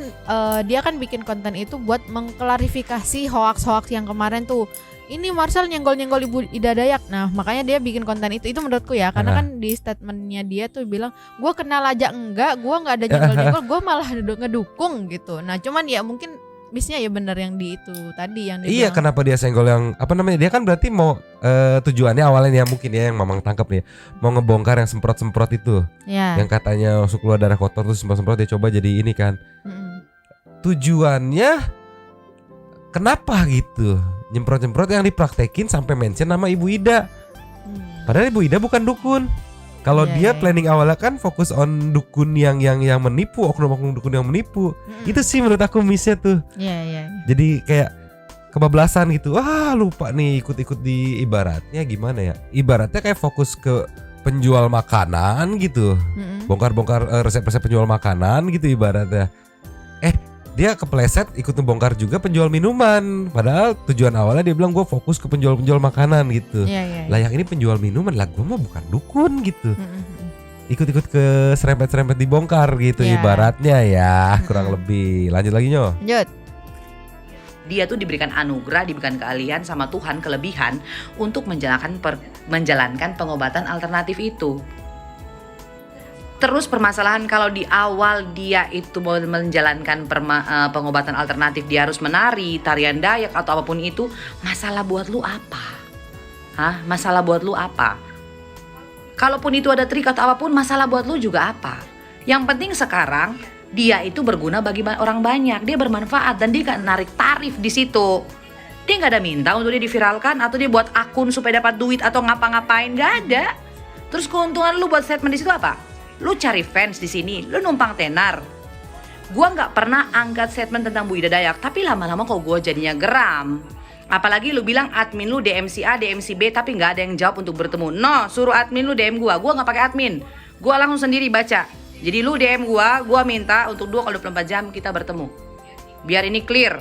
dia kan bikin konten itu buat mengklarifikasi hoax yang kemarin tuh. Ini Marcel nyenggol Ibu Ida Dayak. Nah makanya dia bikin konten itu menurutku ya, karena kan di statementnya dia tuh bilang gue kenal aja enggak, gue nggak ada nyenggol, gue malah ngedukung gitu. Nah cuman ya mungkin bisnya ya bener yang di itu tadi yang dia Iya bilang. kenapa dia senggol yang apa namanya, dia kan berarti mau tujuannya awalnya ya mungkin ya yang Mamang tangkap nih, mau ngebongkar yang semprot-semprot itu yang katanya masuk keluar darah kotor terus semprot-semprot dia coba jadi ini kan. Tujuannya kenapa gitu nyemprot-nyemprot yang dipraktekin sampai mention nama Ibu Ida, padahal Ibu Ida bukan dukun. Kalau dia planning awalnya kan fokus on dukun yang menipu, oknum-oknum dukun yang menipu. Itu sih menurut aku missnya tuh. Jadi kayak kebablasan gitu. Wah lupa nih ikut-ikut di ibaratnya gimana ya? Ibaratnya kayak fokus ke penjual makanan gitu. Bongkar-bongkar resep-resep penjual makanan gitu ibaratnya. Dia kepleset ikut ngebongkar juga penjual minuman. Padahal tujuan awalnya dia bilang gue fokus ke penjual-penjual makanan gitu. Lah yang ini penjual minuman, lah gue mah bukan dukun gitu. Ikut-ikut ke serempet-serempet dibongkar gitu ibaratnya ya, kurang lebih. Lanjut lagi Nyo. Lanjut. Dia tuh diberikan anugerah, diberikan keahlian sama Tuhan, kelebihan untuk menjalankan pengobatan alternatif itu. Terus permasalahan kalau di awal dia itu mau menjalankan pengobatan alternatif, dia harus menari, tarian Dayak atau apapun itu, masalah buat lu apa? Hah? Masalah buat lu apa? Kalaupun itu ada trik atau apapun, masalah buat lu juga apa? Yang penting sekarang dia itu berguna bagi orang banyak, dia bermanfaat dan dia gak narik tarif di situ. Dia gak ada minta untuk dia diviralkan atau dia buat akun supaya dapat duit atau ngapa-ngapain, gak ada. Terus keuntungan lu buat statement di situ apa? Lu cari fans di sini, lu numpang tenar. Gua gak pernah angkat statement tentang Bu Ida Dayak, tapi lama-lama kok gua jadinya geram. Apalagi lu bilang admin lu DMC A, DMC B, tapi gak ada yang jawab untuk bertemu. No, suruh admin lu DM gua gak pakai admin. Gua langsung sendiri baca. Jadi lu DM gua minta untuk 2x24 jam kita bertemu. Biar ini clear.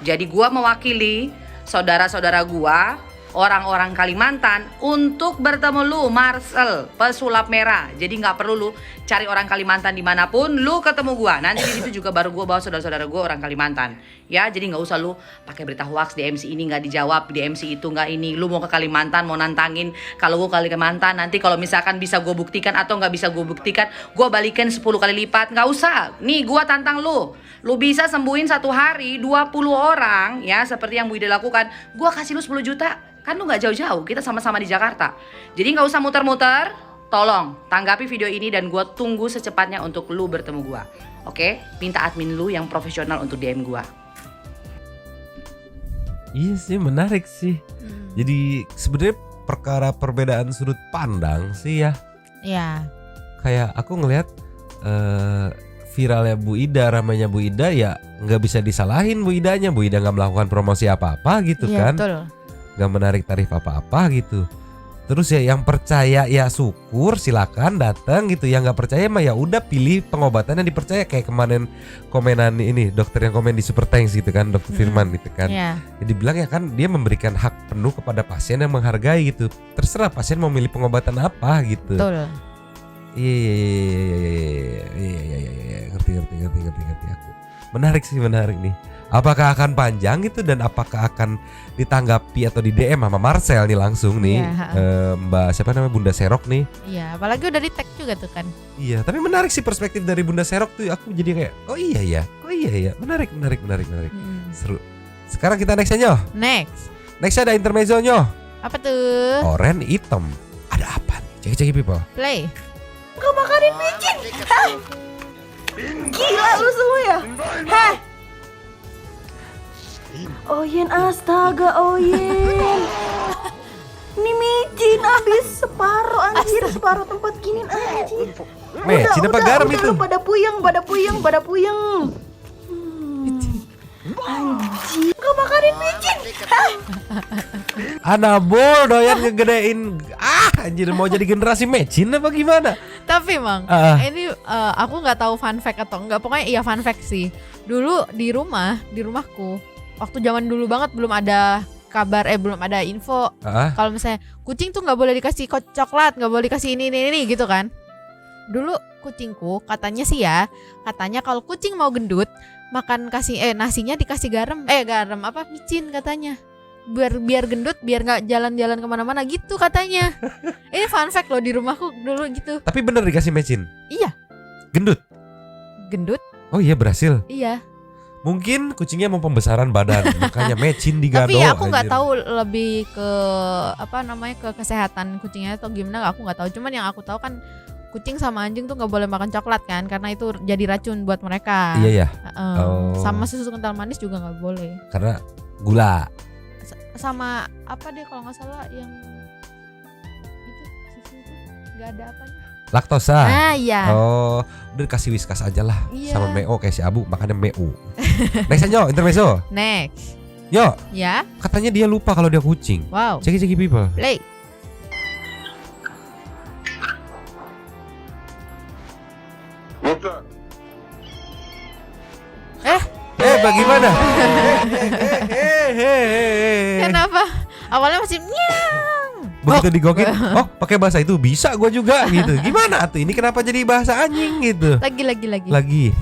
Jadi gua mewakili saudara-saudara gua, orang-orang Kalimantan untuk bertemu lu, Marcel, pesulap merah. Jadi nggak perlu lu cari orang Kalimantan dimanapun, lu ketemu gua. Nanti di situ juga baru gua bawa saudara-saudara gua orang Kalimantan. Ya, jadi nggak usah lu pakai berita hoax, DMC ini nggak dijawab, DMC itu nggak ini. Lu mau ke Kalimantan, mau nantangin. Kalau gua ke Kalimantan, nanti kalau misalkan bisa gua buktikan atau nggak bisa gua buktikan, gua balikin 10 kali lipat. Nggak usah. Nih gua tantang lu. Lu bisa sembuhin satu hari 20 orang, ya seperti yang Bu Ida lakukan. Gua kasih lu 10 juta. Kan lu gak jauh-jauh, kita sama-sama di Jakarta. Jadi gak usah muter-muter. Tolong tanggapi video ini dan gue tunggu secepatnya untuk lu bertemu gue. Oke? Minta admin lu yang profesional untuk DM gue. Iya sih, menarik sih. Jadi sebenarnya perkara perbedaan sudut pandang sih ya. Iya. Kayak aku ngelihat viralnya Bu Ida, ramainya Bu Ida ya nggak bisa disalahin Bu Idanya. Bu Ida nggak melakukan promosi apa-apa gitu kan. Betul. Gak menarik tarif apa-apa gitu. Terus ya yang percaya ya syukur, silakan datang gitu. Yang gak percaya mah ya udah pilih pengobatan yang dipercaya. Kayak kemarin komenan ini dokter yang komen di Super Thanks gitu kan, Dokter Firman gitu kan. Jadi bilang ya kan dia memberikan hak penuh kepada pasien yang menghargai gitu. Terserah pasien mau milih pengobatan apa gitu. Betul. Iya, ngerti aku. Menarik sih, menarik nih. Apakah akan panjang gitu dan apakah akan ditanggapi atau di DM sama Marcel nih langsung nih, Mbak siapa namanya, Bunda Serok nih. Iya, apalagi udah di tag juga tuh kan. Iya, tapi menarik sih perspektif dari Bunda Serok tuh. Aku jadi kayak oh iya ya, menarik. Seru. Sekarang kita nextnya Nyoh. Nextnya ada intermezzo Nyoh. Apa tuh? Oren hitam. Ada apa nih? Cek people. Play. Kau makanin micin. Gila lu semua ya. Heh. Oyen, astaga Oyen. Ini micin habis separuh anjir, separuh tempat gini anjir. Micin apa garam itu? Pada puyeng. Anjir, kau makanin micin. Anabol doyan ngegedein. Anjir mau jadi generasi mecin apa gimana? Tapi Mang, ini aku nggak tahu fun fact atau enggak. Pokoknya iya fun fact sih. Dulu di rumahku, waktu zaman dulu banget belum ada kabar, belum ada info. Kalau misalnya kucing tuh nggak boleh dikasih coklat, nggak boleh dikasih ini gitu kan. Dulu kucingku katanya sih ya, katanya kalau kucing mau gendut makan nasinya dikasih garam micin katanya. Biar gendut, biar nggak jalan-jalan kemana-mana gitu katanya. Ini fun fact loh, di rumahku dulu gitu. Tapi bener dikasih mecin? Iya. Gendut? Oh iya, berhasil. Iya. Mungkin kucingnya mau pembesaran badan, makanya mecin digado. Tapi aku nggak tahu lebih ke ke kesehatan kucingnya atau gimana, aku nggak tahu. Cuman yang aku tahu kan kucing sama anjing tuh nggak boleh makan coklat kan, karena itu jadi racun buat mereka. Iya ya. Sama susu kental manis juga nggak boleh. Karena gula. Sama apa deh kalau nggak salah yang itu susu itu nggak ada apanya. Laktosa. Iya. Oh, udah kasih Whiskas aja lah. Iya. Sama Meo kayak si Abu makannya Meo. Next aja intermezzo. Next. Yo. Ya. Katanya dia lupa kalau dia kucing. Wow. Ceki people. Play. Bagaimana? Kenapa? Awalnya masih nyang. Begitu digokin, pakai bahasa itu bisa gue juga gitu. Gimana tuh? Ini kenapa jadi bahasa anjing gitu? Lagi.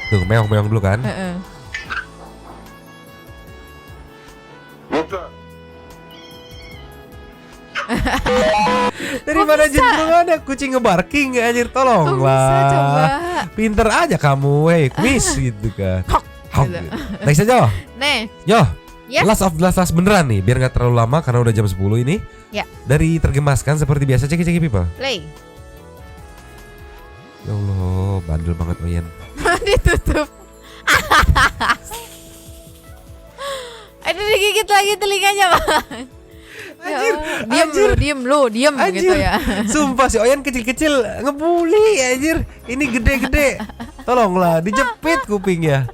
Tuh meong dulu kan? Dari mana jengkol ada kucing ngebarking anjir, tolong lah. Pinter aja kamu, hey kumis gitu kan. Gitu. Next aja. Yo. Yes. Last beneran nih, biar nggak terlalu lama karena udah jam 10 ini. Ya. Dari tergemaskan seperti biasa, ceki people. Play. Ya Allah, bandel banget Oyen. Ditutup. Aduh, digigit lagi telinganya, Bang. Anjir, diem gitu ya. Sumpah si Oyen kecil-kecil ngebully anjir. Ini gede-gede. Tolonglah dijepit kupingnya.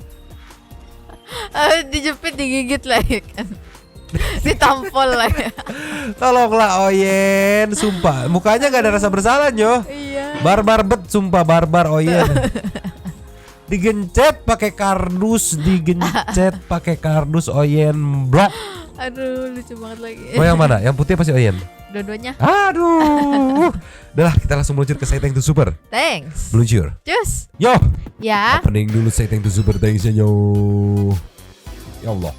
Dijepit digigit lagi kan. Ditampol lagi. Tolonglah Oyen, sumpah mukanya gak ada rasa bersalah nyo. Iya. Barbar bet, sumpah barbar Oyen. Digencet pakai kardus, Oyen blok. Aduh, lucu banget lagi. Mau yang mana? Yang putih pasti Oyen? Dua-duanya. Aduh. Udah lah, kita langsung meluncur ke Setting to Super. Thanks. Meluncur. Cus. Yo. Ya. Opening dulu Setting to Super, thanks-nya yo. Ya Allah.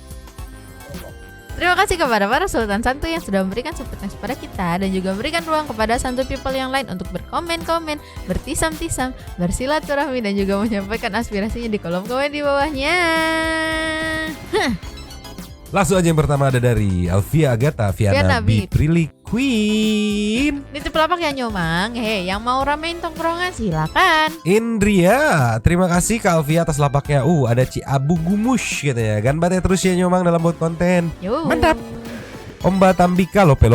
Terima kasih kepada para Sultan Santuy yang sudah memberikan support kepada kita dan juga memberikan ruang kepada Santuy people yang lain untuk berkomen-komen, bertisam-tisam, bersilaturahmi dan juga menyampaikan aspirasinya di kolom komen di bawahnya. Langsung aja yang pertama ada dari Alfia Agatha Viana B Prilly Queen. Nitip lapak ya Nyomang. Yang mau ramein tongkrongan silakan. Indria, terima kasih Kak Alfia atas lapaknya. Ada Ci Abu Gumush katanya. Ganbate terus ya Nyomang dalam buat konten. Mantap. Omba Tambika Lope.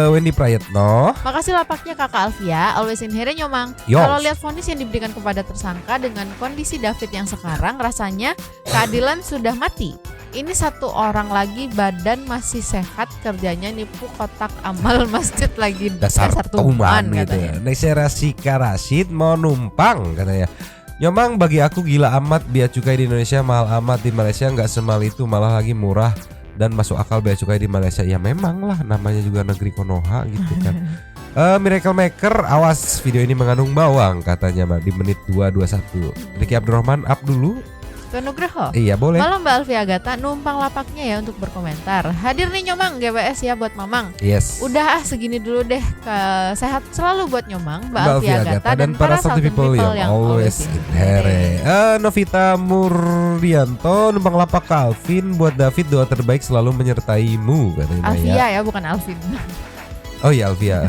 Wendy Prayetno. Makasih lapaknya Kakak Alfia. Always in here Nyomang. Kalau lihat vonis yang diberikan kepada tersangka dengan kondisi David yang sekarang, rasanya keadilan sudah mati. Ini satu orang lagi badan masih sehat, kerjanya nipu kotak amal masjid lagi dasar tuman katanya. Nesera Sika Rashid mau numpang katanya. Nyomang bagi aku gila amat, bea cukai di Indonesia mahal amat, di Malaysia nggak semal itu, malah lagi murah dan masuk akal bea cukai di Malaysia. Ya memang lah, namanya juga negeri Konoha gitu kan. Miracle Maker, awas video ini mengandung bawang katanya Mbak di menit 2:21. Ricky Abdurrahman up dulu. Nugroho. Iya boleh. Malam Mbak Alfia Agatha numpang lapaknya ya untuk berkomentar. Hadir nih Nyomang, GWS ya buat Mamang. Yes. Udah segini dulu deh. Sehat selalu buat Nyomang, Mbak Alfia Agatha dan para Santuy people yang always in here. Novita Muryanto numpang lapak Calvin buat David, doa terbaik selalu menyertaimu katanya. Alfia ya bukan Alvin. Oh iya Alfia.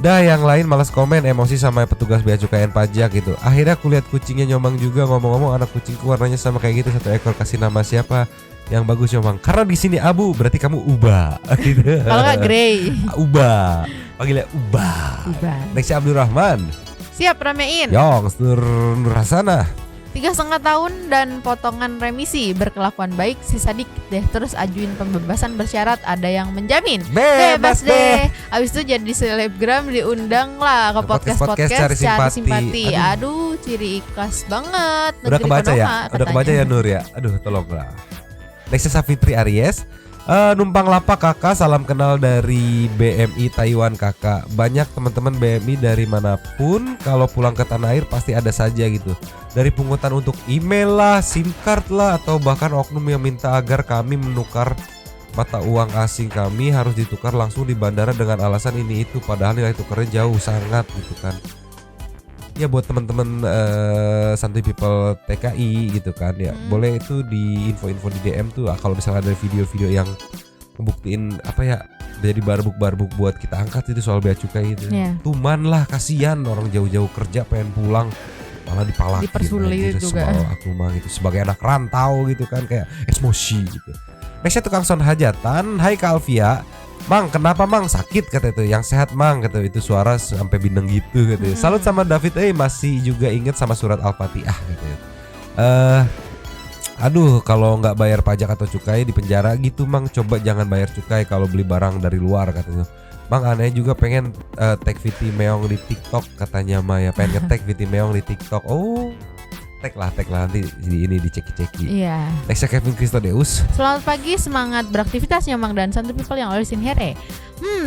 Dah yang lain malas komen, emosi sama petugas bea cukai pajak gitu. Akhirnya aku lihat kucingnya Nyomang juga. Ngomong-ngomong anak kucingku warnanya sama kayak gitu, satu ekor. Kasih nama siapa yang bagus Nyomang? Karena di sini abu, berarti kamu Uba gitu. Kalau nggak Grey. Uba, panggilnya Uba. Next Abdurrahman. Siap ramein. Yongs Nur Hasanah. 3,5 tahun dan potongan remisi, berkelakuan baik, sisa dikit deh, terus ajuin pembebasan bersyarat, ada yang menjamin bebas deh. Abis itu jadi selebgram, diundang lah ke podcast cari simpati. Aduh, ciri ikhlas banget. Udah kebaca ya? Udah kebaca ya Nur ya? Aduh tolonglah. Next Safitri Aries. Numpang lapak kakak, salam kenal dari BMI Taiwan kakak. Banyak teman-teman BMI dari manapun, kalau pulang ke tanah air pasti ada saja gitu. Dari pungutan untuk email lah, SIM card lah, atau bahkan oknum yang minta agar kami menukar mata uang asing kami harus ditukar langsung di bandara dengan alasan ini itu, padahal nilai tukarnya jauh sangat gitu kan. Ya buat teman-teman Santuy people TKI gitu kan ya, boleh itu di info-info di DM tuh kalau misalnya ada video-video yang ngebuktiin apa ya, jadi barbuk-barbuk buat kita angkat itu soal bea cukai itu. Tuman lah, kasihan orang jauh-jauh kerja pengen pulang malah dipalakin, dipersulit juga. Aku mah gitu sebagai anak rantau gitu kan, kayak emosi gitu. Nextnya tukang son hajatan. Hai Kak Alfia, Mang kenapa Mang sakit kata itu, yang sehat Mang kata itu, suara sampai bindeng gitu katanya. Salut sama David, masih juga inget sama surat Al-Fatihah katanya. Aduh kalau nggak bayar pajak atau cukai di penjara gitu Mang, coba jangan bayar cukai kalau beli barang dari luar katanya. Mang aneh juga pengen tag Viti Meong di TikTok katanya Maya, pengen nge-tag Viti Meong di TikTok. Oh tag lah nanti ini diceki-ceki. Iya. Nextnya Kevin Christodeus. Selamat pagi, semangat beraktivitas Nyomang dan Santuy people yang always in here.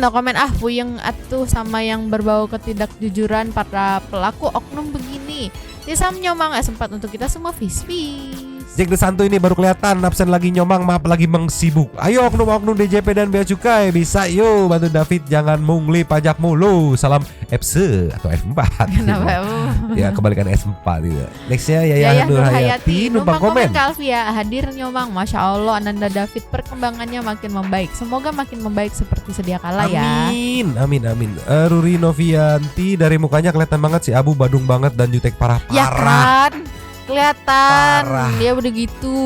No komen puyeng atuh sama yang berbau ketidakjujuran para pelaku oknum begini. Tisam Nyomang sempat untuk kita semua fish. Jack the Santu ini baru kelihatan absen lagi nyomang, maaf lagi mengsibuk. Ayo oknum-oknum DJP dan Bea Cukai bisa yuk bantu David jangan mungli pajak mulu. Salam F4 atau F4. Kenapa? Ya kebalikan S4 gitu. Nextnya Yayah Nur Hayati numpang komen. ke Alfia, hadir nyomang. Masya Allah Ananda David perkembangannya makin membaik. Semoga makin membaik seperti sedia kala ya. Amin. Ruri Novianti dari mukanya kelihatan banget si Abu badung banget dan jutek parah-parah. Ya kan? Kelihatan Parah. dia udah gitu.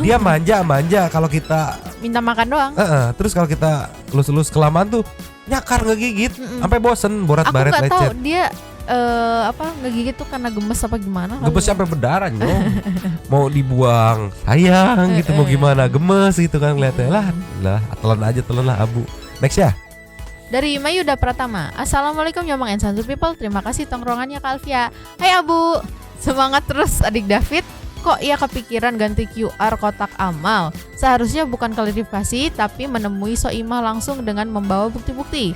Dia manja kalau kita Minta makan doang. terus kalau kita lus-lus kelamaan tuh nyakar ngegigit sampai bosen borat Aku baret nggak tahu lecet. dia ngegigit tuh karena gemes apa gimana? Gemes sampai berdarah nyong. Mau dibuang sayang gitu mau gimana gemes gitu kan ngeliatnya lah telan lah Abu. Next ya. Dari Mayuda Pratama. Assalamualaikum Nyomang and Santu People. Terima kasih tongkrongannya Kak Alfia. Hai Abu. Semangat terus adik David. Kok ia kepikiran ganti QR kotak amal? Seharusnya bukan klarifikasi tapi menemui Soimah langsung dengan membawa bukti-bukti.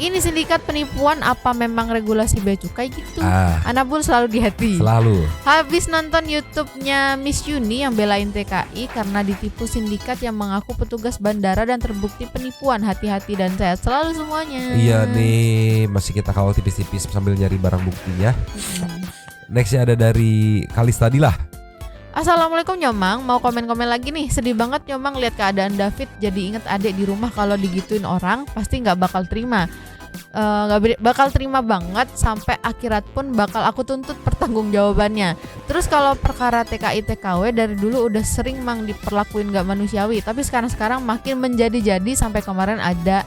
Ini sindikat penipuan apa memang regulasi bea cukai gitu? Anabul selalu di hati. Selalu. Habis nonton YouTube-nya Miss Yuni yang belain TKI karena ditipu sindikat yang mengaku petugas bandara dan terbukti penipuan. Hati-hati dan sehat selalu semuanya. Iya nih masih kita kawal tipis-tipis sambil nyari barang buktinya. Nextnya ada dari Kalistadilah. Assalamualaikum Nyomang, mau komen-komen lagi nih. Sedih banget Nyomang lihat keadaan David. Jadi inget adik di rumah kalau digituin orang pasti nggak bakal terima. Bakal terima banget sampai akhirat pun bakal aku tuntut pertanggungjawabannya. Terus kalau perkara TKI TKW dari dulu udah sering mang diperlakuin gak manusiawi, tapi sekarang makin menjadi-jadi sampai kemarin ada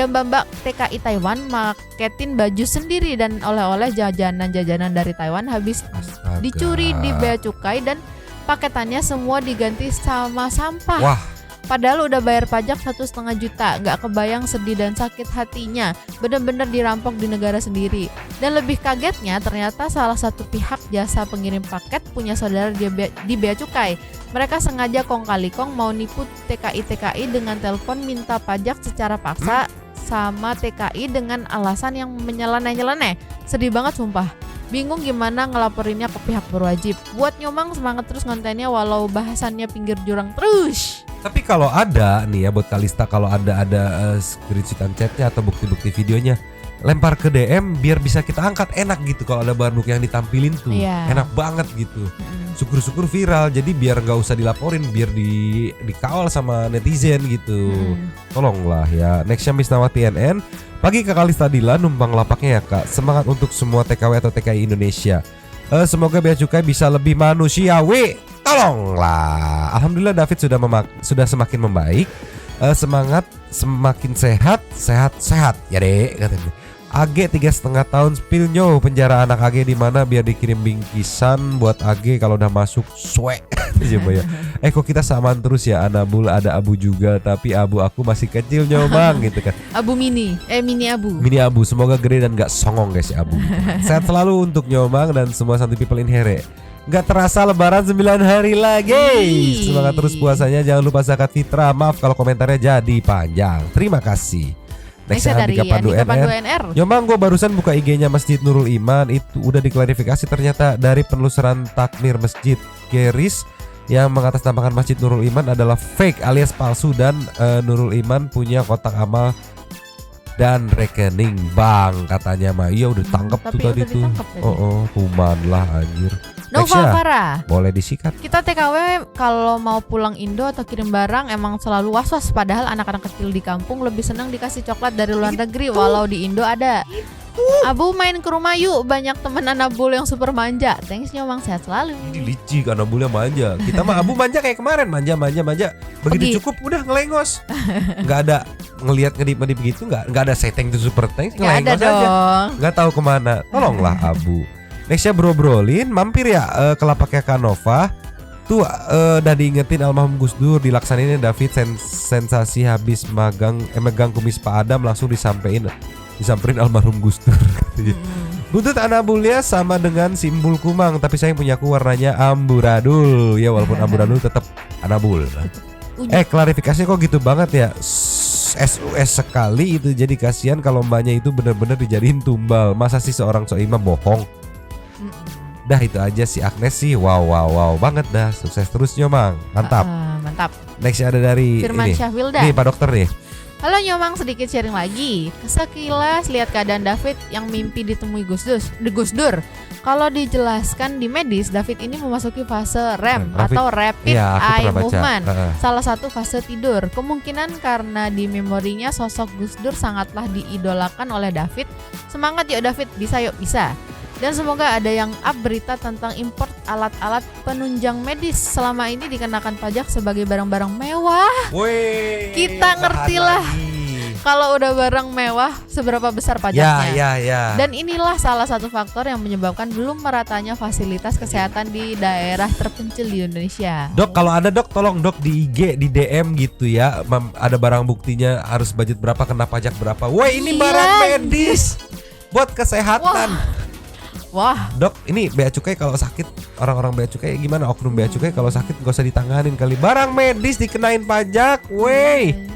mbak-mbak TKI Taiwan maketin baju sendiri dan oleh-oleh jajanan dari Taiwan habis dicuri di bea cukai dan paketannya semua diganti sama sampah. Wah. Padahal udah bayar pajak 1,5 juta. Gak kebayang sedih dan sakit hatinya. Bener-bener dirampok di negara sendiri. Dan lebih kagetnya ternyata salah satu pihak jasa pengirim paket punya saudara di bea cukai. Mereka sengaja kong kali kong mau nipu TKI dengan telepon minta pajak secara paksa sama TKI dengan alasan yang menyeleneh-nyeleneh. Sedih banget sumpah. Bingung gimana ngelaporinnya ke pihak berwajib. Buat Nyomang semangat terus kontennya walau bahasannya pinggir jurang terus. Tapi kalau ada nih ya buat Kalista, kalau ada screenshotan chatnya atau bukti-bukti videonya, lempar ke DM biar bisa kita angkat. Enak gitu kalau ada barang bukti yang ditampilin tuh. Enak banget gitu. Syukur-syukur viral, jadi biar nggak usah dilaporin, biar dikawal sama netizen gitu. Tolonglah ya. Nextnya Misnawati NN. Pagi Kak Kalista Dila numpang lapaknya ya Kak. Semangat untuk semua TKW atau TKI Indonesia. Semoga bea cukai bisa lebih manusiawi. Tolonglah. Alhamdulillah David sudah semakin membaik. Semangat semakin sehat ya dek katanya. AG 3,5 tahun spilnyo penjara anak AG di mana biar dikirim bingkisan buat AG kalau udah masuk swek. Coba ya. Kok kita samaan terus ya. Anabul ada Abu juga tapi Abu aku masih kecil Nyomang gitu kan. Abu mini Abu. Mini Abu semoga gede dan gak songong guys ya Abu. Sehat selalu untuk Nyomang dan semua Santu People in Here. Gak terasa lebaran 9 hari lagi. Semangat terus puasanya. Jangan lupa zakat fitrah. Maaf kalau komentarnya jadi panjang. Terima kasih. Next dari Andika Pandu NR. Nyomang gue barusan buka IG-nya Masjid Nurul Iman. Itu udah diklarifikasi ternyata dari penelusuran takmir Masjid Keris yang mengatasnamakan Masjid Nurul Iman adalah fake alias palsu. Dan Nurul Iman punya kotak amal dan rekening bank katanya mah. Iya udah tangkap tuh tadi tuh. Kuman lah anjir. Nova Farah, boleh disikat. Kita TKW kalau mau pulang Indo atau kirim barang emang selalu was-was. Padahal anak-anak kecil di kampung lebih senang dikasih coklat dari luar negeri walau di Indo ada. Abu main ke rumah yuk, banyak temen Anabul yang super manja. Thanks Nyomang, sehat selalu. Ini licik Anabulnya manja. Kita mah Abu manja kayak kemarin, manja. Begitu cukup udah ngelengos. Nggak ada ngelihat ngedip begitu, nggak ada setting tuh super thanks, ngelengos aja. Nggak tahu kemana. Tolonglah Abu. Nextnya Brolin mampir ya ke lapaknya Kanova. Tuh udah diingetin almarhum Gus Dur, dilaksanainnya David sensasi habis megang kumis Pak Adam langsung disamperin almarhum Gus Dur. Buntut Anabulnya sama dengan simbol kumang, tapi saya punya warnanya amburadul. Ya walaupun amburadul tetap Anabul. Klarifikasi kok gitu banget ya. SUS sekali itu, jadi kasihan kalau mbaknya itu benar-benar dijadiin tumbal. Masa sih seorang Soimah bohong? Dah itu aja si Agnes sih, wow banget dah. Sukses terus Nyomang, mantap. Mantap. Next ada dari Firman ini. Syahwilda. Nih Pak Dokter nih. Halo Nyomang, sedikit sharing lagi. Sekilas lihat keadaan David yang mimpi ditemui Gus Dur. Kalau dijelaskan di medis, David ini memasuki fase REM atau Rapid Eye Movement. Salah satu fase tidur. Kemungkinan karena di memorinya sosok Gus Dur sangatlah diidolakan oleh David. Semangat yuk David, bisa yuk bisa. Dan semoga ada yang up berita tentang import alat-alat penunjang medis selama ini dikenakan pajak sebagai barang-barang mewah. Woi, kita ngertilah kalau udah barang mewah seberapa besar pajaknya. Ya. Dan inilah salah satu faktor yang menyebabkan belum meratanya fasilitas kesehatan di daerah terpencil di Indonesia. Dok, kalau ada dok tolong dok di IG, di DM gitu ya. Ada barang buktinya harus budget berapa, kena pajak berapa. Woi, ini barang medis buat kesehatan. Wah. Dok, ini bea cukai kalau sakit, orang-orang bea cukai gimana? Oknum bea cukai kalau sakit gak usah ditanganin kali. Barang medis dikenain pajak, wey.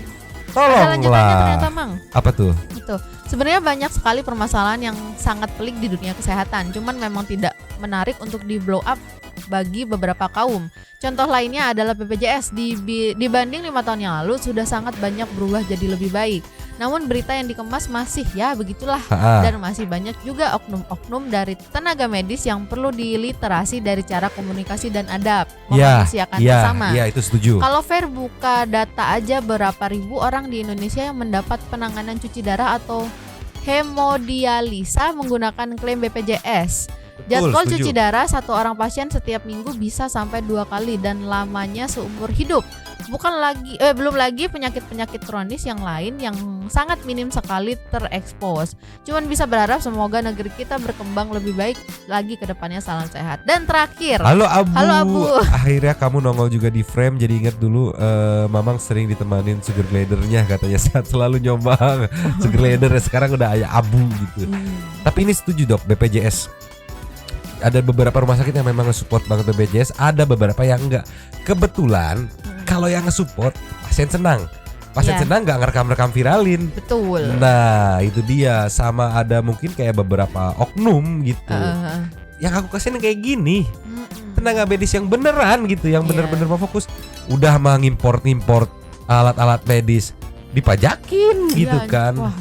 Tolonglah. Ada lanjutannya ternyata, Mang. Apa tuh? Itu. Sebenarnya banyak sekali permasalahan yang sangat pelik di dunia kesehatan, cuman memang tidak menarik untuk di blow up bagi beberapa kaum. Contoh lainnya adalah BPJS dibanding 5 tahun yang lalu sudah sangat banyak berubah jadi lebih baik. Namun berita yang dikemas masih ya begitulah. Dan masih banyak juga oknum-oknum dari tenaga medis yang perlu diliterasi dari cara komunikasi dan adab memanusiakan bersama. Iya, itu setuju. Kalau Fair buka data aja berapa ribu orang di Indonesia yang mendapat penanganan cuci darah atau hemodialisa menggunakan klaim BPJS. Jadwal cuci darah satu orang pasien setiap minggu bisa sampai 2 kali dan lamanya seumur hidup. Belum lagi penyakit-penyakit kronis yang lain yang sangat minim sekali terekspos. Cuman bisa berharap semoga negeri kita berkembang lebih baik lagi ke depannya. Salam sehat. Dan terakhir, Halo Abu. Akhirnya kamu nongol juga di frame. Jadi ingat dulu Mamang sering ditemanin sugar glidernya, katanya sehat selalu Nyomang. Sugar glider sekarang udah ayah Abu gitu. Tapi ini setuju dok, BPJS. Ada beberapa rumah sakit yang memang nge-support banget BPJS, ada beberapa yang enggak. Kebetulan kalau yang nge-support pasien senang. Pasien senang enggak ngerekam-rekam viralin. Betul. Nah, itu dia. Sama ada mungkin kayak beberapa oknum gitu. Yang aku kasihin kayak gini. Tenaga medis yang beneran gitu, yang bener-bener mau fokus. Udah mah ngimport alat-alat medis dipajakin gitu kan. Wah,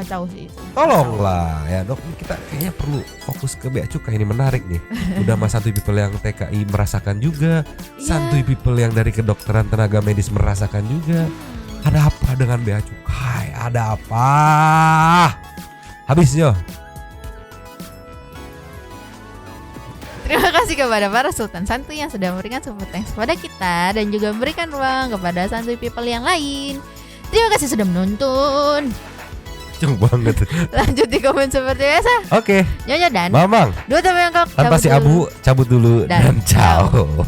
kacau sih itu. Tolonglah ya dok, kita kayaknya perlu fokus ke bea cukai, ini menarik nih. Udah mas santuy people yang TKI merasakan juga, santuy people yang dari kedokteran tenaga medis merasakan juga. Ada apa dengan bea cukai? Ada apa? Habisnya. Terima kasih kepada para sultan santuy yang sudah memberikan support thanks kepada kita dan juga memberikan ruang kepada santuy people yang lain. Terima kasih sudah menonton. Jauh banget. Lanjut di komen seperti biasa. Oke. Nyonya dan Mamang. Dua teman yang Tanpa si Abu cabut dulu dan ciao.